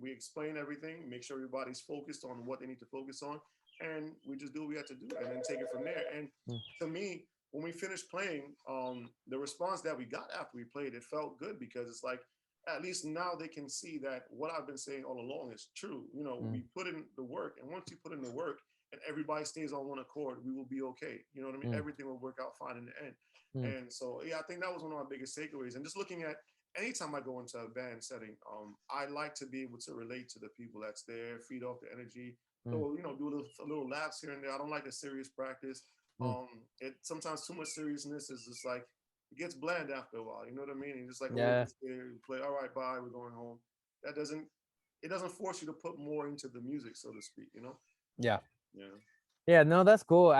We explain everything, make sure everybody's focused on what they need to focus on, and we just do what we have to do, and then take it from there. And Mm. to me, when we finished playing, the response that we got after we played, it felt good because it's like at least now they can see that what I've been saying all along is true. Mm. We put in the work, and once you put in the work and everybody stays on one accord, we will be okay. You know what I mean? Mm. Everything will work out fine in the end. Mm. And so, yeah, I think that was one of my biggest takeaways. And just looking at anytime I go into a band setting, I like to be able to relate to the people that's there, feed off the energy. Mm. So, do a little laughs here and there. I don't like the serious practice. Mm. It sometimes too much seriousness is just like it gets bland after a while. You know what I mean? And just like, oh, we're Yeah. just here, we play. All right, bye. We're going home. That doesn't it doesn't force you to put more into the music, so to speak. Yeah. Yeah. Yeah, no, that's cool.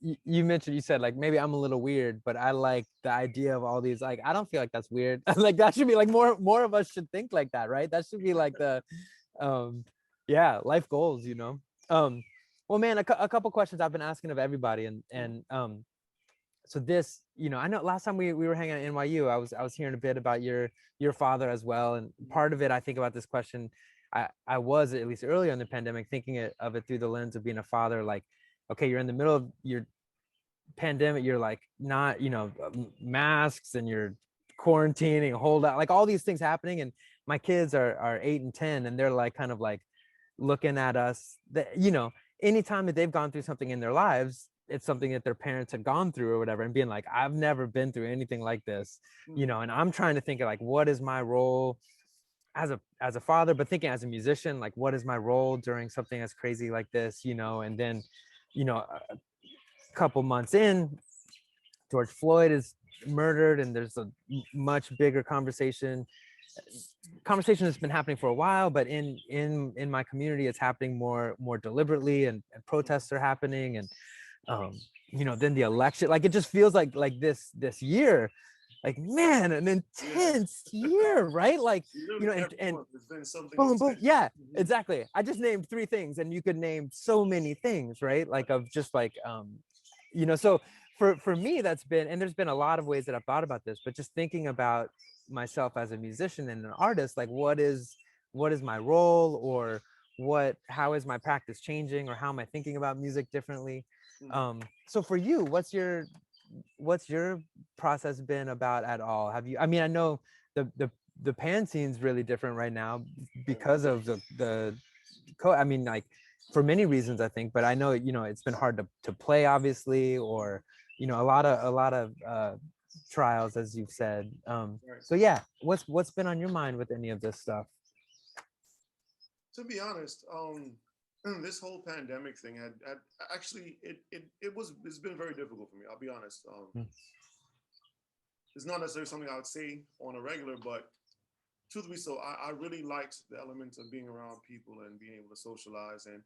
You mentioned, you said like maybe I'm a little weird, but I like the idea of all these. Like, I don't feel like that's weird. Like that should be like more of us should think like that, right? That should be like the, um, yeah, life goals, you know. Um, well, man, a couple questions I've been asking of everybody, and so this, I know last time we were hanging at NYU, I was hearing a bit about your father as well, and part of it, I think about this question. I was at least earlier in the pandemic thinking of it through the lens of being a father, like, okay, you're in the middle of your pandemic, you're like not, masks, and you're quarantining, hold out, like all these things happening, and my kids are 8 and 10, and they're like kind of like looking at us that, anytime that they've gone through something in their lives, it's something that their parents had gone through or whatever, and being like, I've never been through anything like this, and I'm trying to think of like, what is my role as a father, but thinking as a musician, like, what is my role during something as crazy like this, and then, a couple months in, George Floyd is murdered, and there's a much bigger conversation that's been happening for a while, but in my community, it's happening more deliberately, and protests are happening, and then the election, like, it just feels like this year, like, man, an Yeah. intense year, right? Like, Literally every and month there's been something boom, boom, intense. yeah, exactly. I just named 3 things, and you could name so many things, right? Like, of just like, so for me, that's been, and there's been a lot of ways that I've thought about this, but just thinking about myself as a musician and an artist, like, what is my role, or how is my practice changing, or how am I thinking about music differently? Mhm. So for you, what's your process been about at all? Have you, I mean, I know the the pan scene's really different right now Yeah. because of the I mean, like, for many reasons, I think, but I know, it's been hard to play, obviously, or, a lot of trials, as you've said. Right. So yeah, what's been on your mind with any of this stuff? To be honest, this whole pandemic thing had actually it's been very difficult for me. I'll be honest. Mm. It's not necessarily something I would say on a regular, but truth be so, I really liked the elements of being around people and being able to socialize. And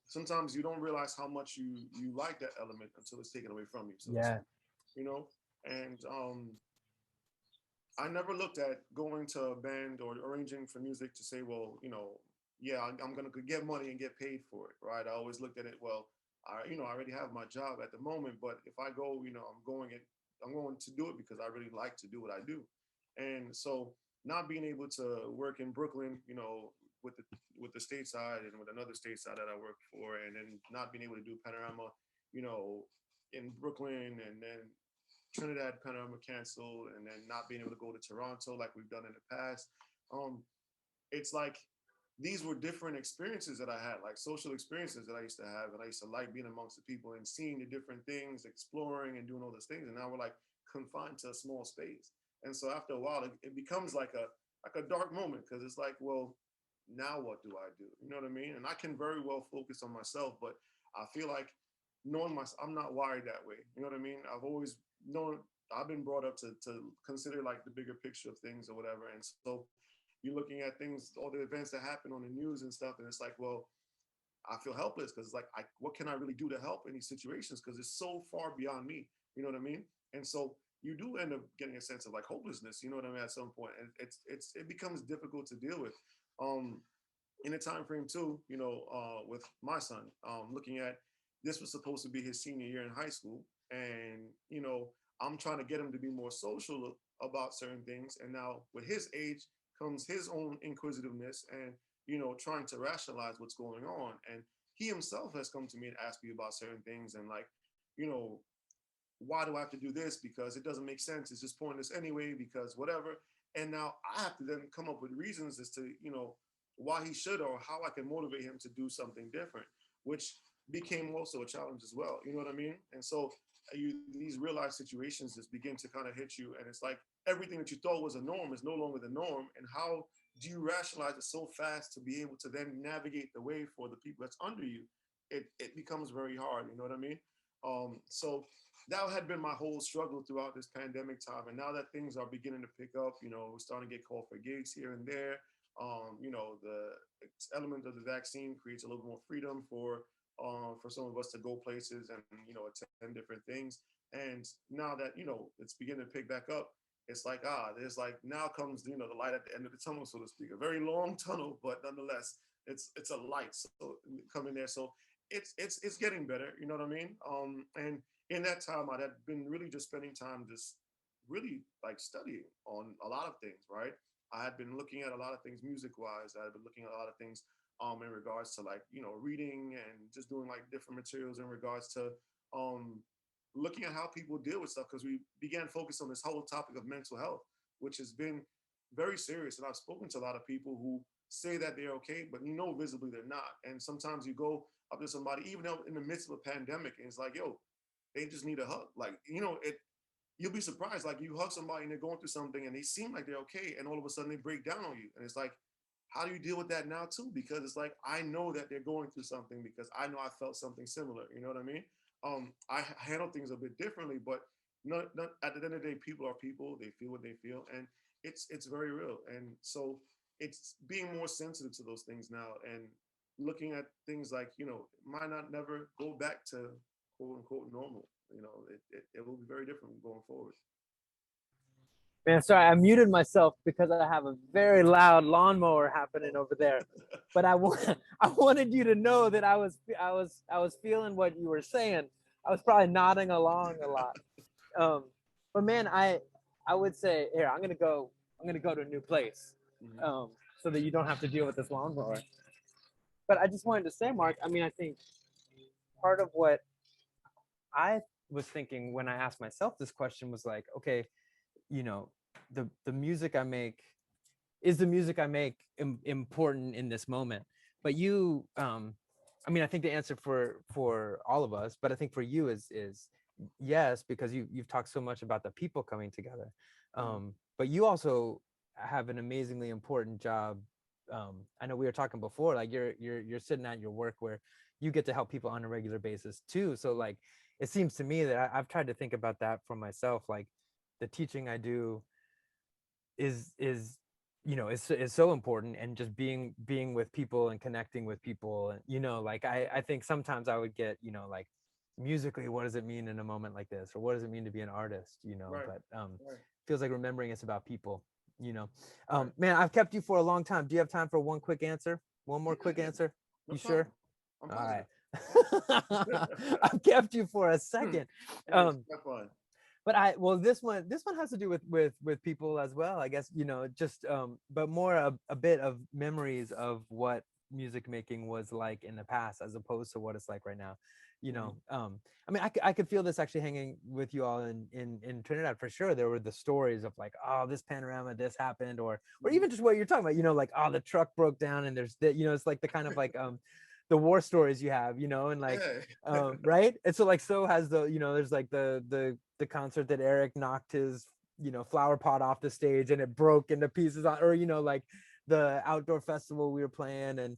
sometimes you don't realize how much you like that element until it's taken away from you, so to Yeah. speak. You know, and I never looked at going to a band or arranging for music to say, well, yeah, I'm going to get money and get paid for it, right? I always looked at it, well, I already have my job at the moment, but if I go, I'm going to do it because I really like to do what I do. And so not being able to work in Brooklyn, with the with the stateside and with another stateside that I work for, and then not being able to do Panorama, you know, in Brooklyn, and then Trinidad Panorama canceled, and then not being able to go to Toronto like we've done in the past. Um, it's like these were different experiences that I had, like social experiences that I used to have, and I used to like being amongst the people and seeing the different things, exploring and doing all those things. And now we're like confined to a small space. And so after a while, it becomes like a dark moment because it's like, well, now what do I do? You know what I mean? And I can very well focus on myself, but I feel like knowing myself, I'm not wired that way. You know what I mean? I've always known. I've been brought up to consider like the bigger picture of things or whatever. And so you're looking at things, all the events that happen on the news and stuff, and it's like, well, I feel helpless because it's like, what can I really do to help in these situations? Because it's so far beyond me. You know what I mean? And so you do end up getting a sense of like hopelessness. You know what I mean? At some point, and it becomes difficult to deal with. Um, in a time frame too, with my son, looking at this was supposed to be his senior year in high school, and I'm trying to get him to be more social about certain things, and now with his age comes his own inquisitiveness and trying to rationalize what's going on, and he himself has come to me and asked me about certain things, and like, you know, why do I have to do this? Because it doesn't make sense. It's just pointless anyway, because whatever. And now I have to then come up with reasons as to, why he should or how I can motivate him to do something different, which became also a challenge as well. You know what I mean? And so these real life situations just begin to kind of hit you. And it's like everything that you thought was a norm is no longer the norm. And how do you rationalize it so fast to be able to then navigate the way for the people that's under you? It becomes very hard. You know what I mean? So that had been my whole struggle throughout this pandemic time. And now that things are beginning to pick up, we're starting to get called for gigs here and there. The element of the vaccine creates a little more freedom for some of us to go places and attend different things. And now that it's beginning to pick back up, it's like there's like now comes the light at the end of the tunnel, so to speak. A very long tunnel, but nonetheless, it's a light so coming there. So it's getting better. You know what I mean? And in that time, I had been really just spending time just really like studying on a lot of things, right? I had been looking at a lot of things music wise. I had been looking at a lot of things in regards to like, reading and just doing like different materials in regards to um looking at how people deal with stuff because we began focus on this whole topic of mental health, which has been very serious. And I've spoken to a lot of people who say that they're okay, but visibly they're not. And sometimes you go up to somebody, even though in the midst of a pandemic, and it's like, yo, they just need a hug. Like, you'll be surprised. Like you hug somebody and they're going through something and they seem like they're okay, and all of a sudden they break down on you. And it's like, how do you deal with that now too? Because it's like I know that they're going through something because I know I felt something similar. You know what I mean? I handle things a bit differently, but not at the end of the day, people are people. They feel what they feel, and it's very real. And so it's being more sensitive to those things now and looking at things like might not never go back to quote unquote normal. It will be very different going forward. Man, sorry, I muted myself because I have a very loud lawnmower happening over there. But I wanted you to know that I was feeling what you were saying. I was probably nodding along a lot. Um, but man, I would say here I'm gonna go to a new place, Mm-hmm. so that you don't have to deal with this lawnmower. But I just wanted to say, Marc, I mean, I think part of what I was thinking when I asked myself this question was like, okay, you know, the music I make, is the music I make important in this moment? But you, I mean, I think the answer for all of us, but I think for you is yes, because you've talked so much about the people coming together. Mhm. But you also have an amazingly important job. I know we were talking before, like you're sitting at your work where you get to help people on a regular basis too. So like, it seems to me that I've tried to think about that for myself. Like, the teaching I do is is so important, and just being with people and connecting with people, and like I think sometimes I would get like, musically, what does it mean in a moment like this, or what does it mean to be an artist, Right, but right, feels like remembering it's about people, you know right. man, I've kept you for a long time. Do you have time for one more Yeah, quick yeah, answer? no You sure? problem. I'm All right. positive. I've kept you for a second. Hey, it's um quite fun. but well, this one has to do with people as well, I guess, just but more a bit of memories of what music making was like in the past, as opposed to what it's like right now. Mhm. I mean, I could feel this actually hanging with you all in Trinidad for sure. There were the stories of like, oh, this panorama, this happened, or Mhm. even just what you're talking about, like, oh, the truck broke down, and there's the, it's like the kind of like the war stories you have, and like, Yeah. right. And so like, so has the, there's like the concert that Eric knocked his flower pot off the stage and it broke into pieces on, or like the outdoor festival we were playing, and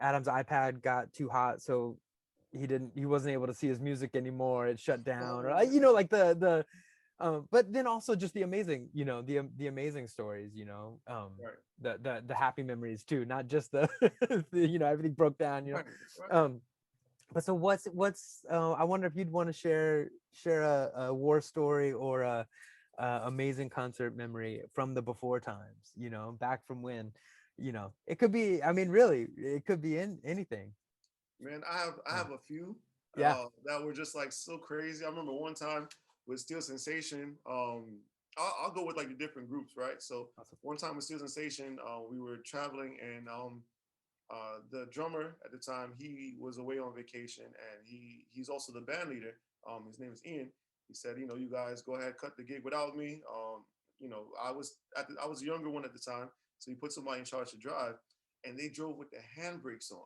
Adam's iPad got too hot, so he wasn't able to see his music anymore, it shut down, Oh or man. like the but then also just the amazing, the amazing stories, Right, the happy memories too, not just the, everything broke down, right, right. um but so what's I wonder if you'd want to share a war story, or a amazing concert memory from the before times, back from when, it could be, I mean, really, it could be in anything. Man, I have a few Yeah. that were just like so crazy. I remember one time with Steel Sensation. I'll go with like the different groups, right? So Awesome. one time with Steel Sensation, we were traveling, and the drummer at the time, he was away on vacation, and he's also the band leader. His name is Ian. He said, you guys go ahead, cut the gig without me. I was the younger one at the time, so he put somebody in charge to drive, and they drove with the handbrakes on.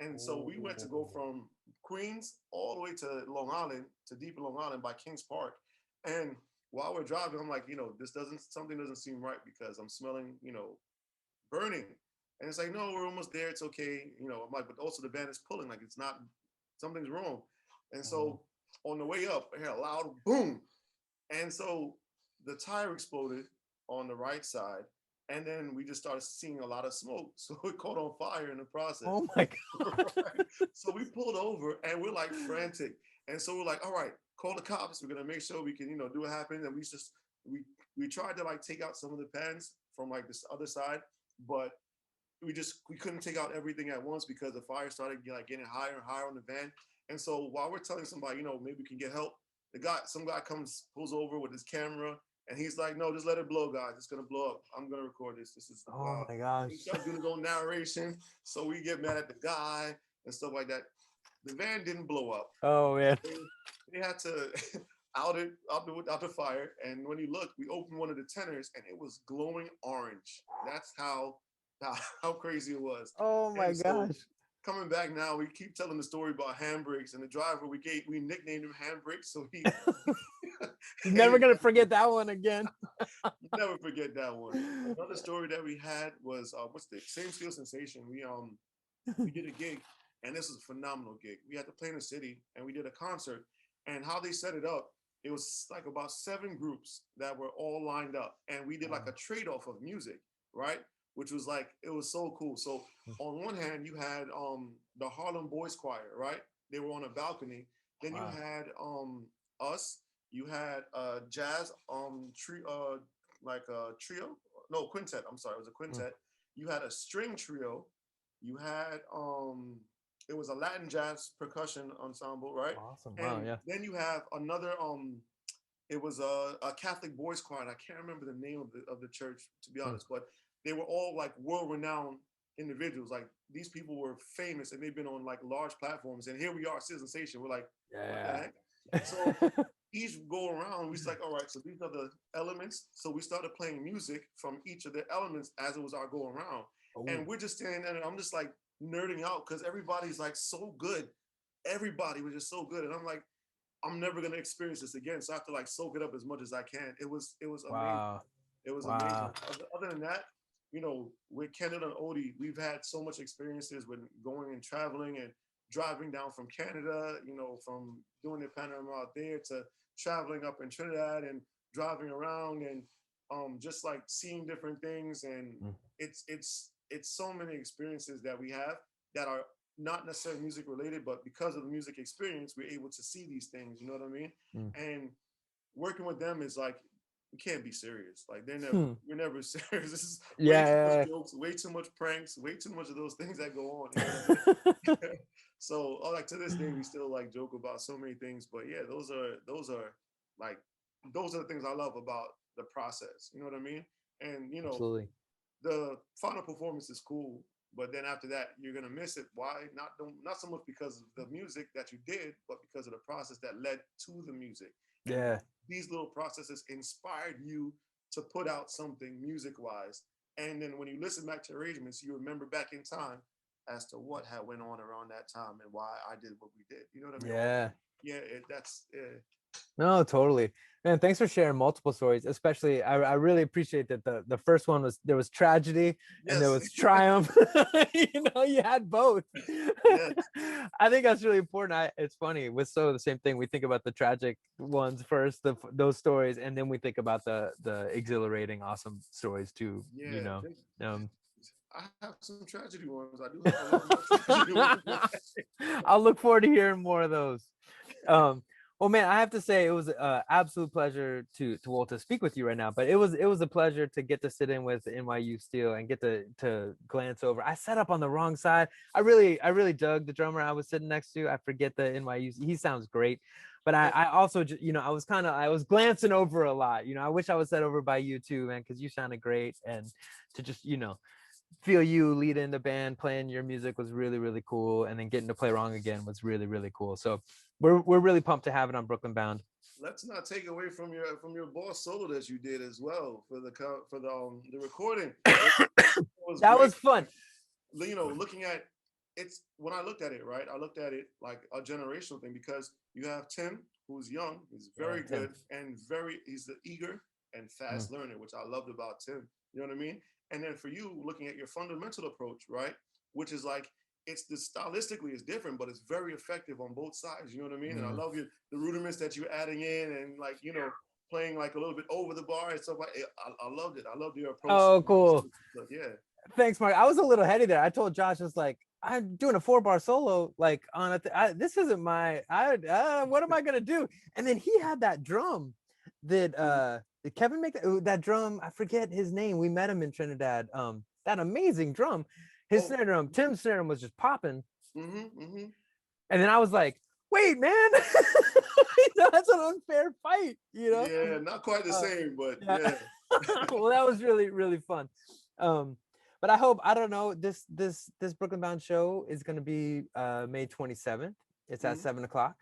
And so we went to go Oh. from Queens all the way to Long Island, to deep in Long Island by Kings Park. And while we're driving, I'm like, something doesn't seem right, because I'm smelling, burning. And it's like, no, we're almost there. It's okay. I'm like, but also the band is pulling. Like, it's not, something's wrong. And Oh. so on the way up, I hear a loud boom. And so the tire exploded on the right side. And then we just started seeing a lot of smoke. So it caught on fire in the process. Oh my Right. God. So we pulled over, and we're like frantic. And so we're like, all right, call the cops. We're gonna make sure we can, do what happened. And we we tried to like take out some of the pens from like this other side, but we couldn't take out everything at once, because the fire started like getting higher and higher on the van. And so while we're telling somebody, maybe we can get help, some guy comes, pulls over with his camera, and he's like, no, just let it blow, guys. It's gonna blow up. I'm gonna record this. This is Oh my gosh. he starts doing his own narration. So we get mad at the guy and stuff like that. The van didn't blow up. Oh man. They had to out the fire. And when you look, we opened one of the tenors, and it was glowing orange. That's how crazy it was. Oh my And so gosh. coming back now, we keep telling the story about handbrakes, and the driver we nicknamed him Handbrake. So he You're and never gonna forget that one again. you never forget that one. Another story that we had was what's the same Steel Sensation. We did a gig, and this was a phenomenal gig. We had to play in the city, and we did a concert. And how they set it up, it was like about 7 groups that were all lined up, and we did like a Wow. trade off of music, right? Which was like, it was so cool. So on one hand, you had the Harlem Boys Choir, right? They were on a balcony. Then you Wow. had us. You had jazz like a trio, no, quintet. I'm sorry, it was a Mm. quintet. You had a string trio. You had it was a Latin jazz percussion ensemble, right? Awesome. Wow. And Yeah. then you have another it was a Catholic boys choir. And I can't remember the name of the church, to be Mm. honest, but they were all like world renowned individuals. Like, these people were famous, and they've been on like large platforms. And here we are, Citizen Station. We're like, what the Yeah. heck? So each go around, we was like, all right, so these are the elements. So we started playing music from each of the elements as it was our go around. Oh, And we're just standing there and I'm just like nerding out because everybody's like so good. Everybody was just so good. And I'm like, I'm never gonna experience this again. So I have to like soak it up as much as I can. It was amazing. wow. It was amazing. Wow. Other than that, with Canada and Odie, we've had so much experiences with going and traveling and driving down from Canada, from doing the Panorama out there to traveling up in Trinidad and driving around and just like seeing different things. And Mm. it's so many experiences that we have that are not necessarily music related, but because of the music experience, we're able to see these things. You know what I mean? Mm. And working with them is like we can't be serious. Like Hmm. we're never serious. This is way too much Yeah. jokes, way too much pranks, way too much of those things that go on. You know what I mean? So like to this day, we still like joke about so many things. But yeah, like those are the things I love about the process. You know what I mean? And Absolutely. the final performance is cool, but then after that, you're gonna miss it. Why? Not so much because of the music that you did, but because of the process that led to the music. And Yeah. these little processes inspired you to put out something music-wise. And then when you listen back to arrangements, you remember back in time as to what had went on around that time and why I did what we did. You know what I mean? Yeah. Yeah, that's No, totally. Man, thanks for sharing multiple stories. Especially, I really appreciate that the first one was there was tragedy and there yes, was triumph. You had both. yes, I think that's really important. It's funny with the same thing. We think about the tragic ones first, those stories, and then we think about the exhilarating, awesome stories too. yeah. Um, I have some tragedy ones. I do have a lot more tragedy ones. I'll look forward to hearing more of those. Um, well, man, I have to say it was an absolute pleasure to speak with you right now. But it was a pleasure to get to sit in with NYU Steel and get to glance over. I sat up on the wrong side. I really dug the drummer I was sitting next to. I forget the NYU. He sounds great. But I also, I was glancing over a lot. I wish I was set over by you too, man, because you sounded great. And to just, feel you leading the band, playing your music was really, really cool. And then getting to play Wrong Again was really, really cool. So we're really pumped to have it on Brooklyn Bound. Let's not take away from your boss solo that you did as well for the recording. It was That great. was fun. Looking at it's when I looked at it, right? I looked at it like a generational thing because you have Tim, who's young, he's very Yeah, Tim. good and he's the eager and Mm. fast learner, which I loved about Tim. You know what I mean? And then for you, looking at your fundamental approach, right? Which is like stylistically is different, but it's very effective on both sides. You know what I mean? And I Mm. love the rudiments that you're adding in and like, playing like a little bit over the bar and stuff like it. I loved it. I loved your approach. Oh, cool. Yeah. Thanks, Mark. I was a little heady there. I told Josh, I was like, I'm doing a 4-bar solo, like on this isn't what am I gonna do? And then he had that drum did Kevin make that drum? I forget his name. We met him in Trinidad. That amazing drum. His Oh, snare drum, Tim's snare drum was just popping. mm-hmm. And then I was like, wait, man, that's an unfair fight, Yeah, not quite the same, but Yeah. yeah. Well, that was really, really fun. But I don't know, this Brooklyn Bound show is going to be May 27th. It's at 7 o'clock.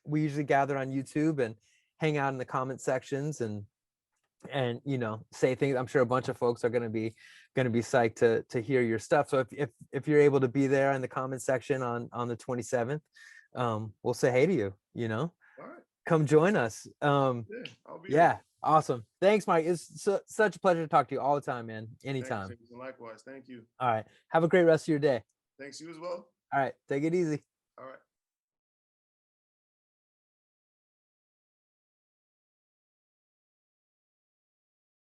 We usually gather on YouTube and hang out in the comment sections and say things. I'm sure a bunch of folks are going to be psyched to hear your stuff. So if you're able to be there in the comment section on the 27th, we'll say hey to you. All right. Come join us. Yeah, I'll be Yeah, there. awesome. Thanks, Mike. It's such a pleasure to talk to you all the time, man. Anytime. Thanks, likewise. Thank you. All right. Have a great rest of your day. Thanks, you as well. All right. Take it easy. All right.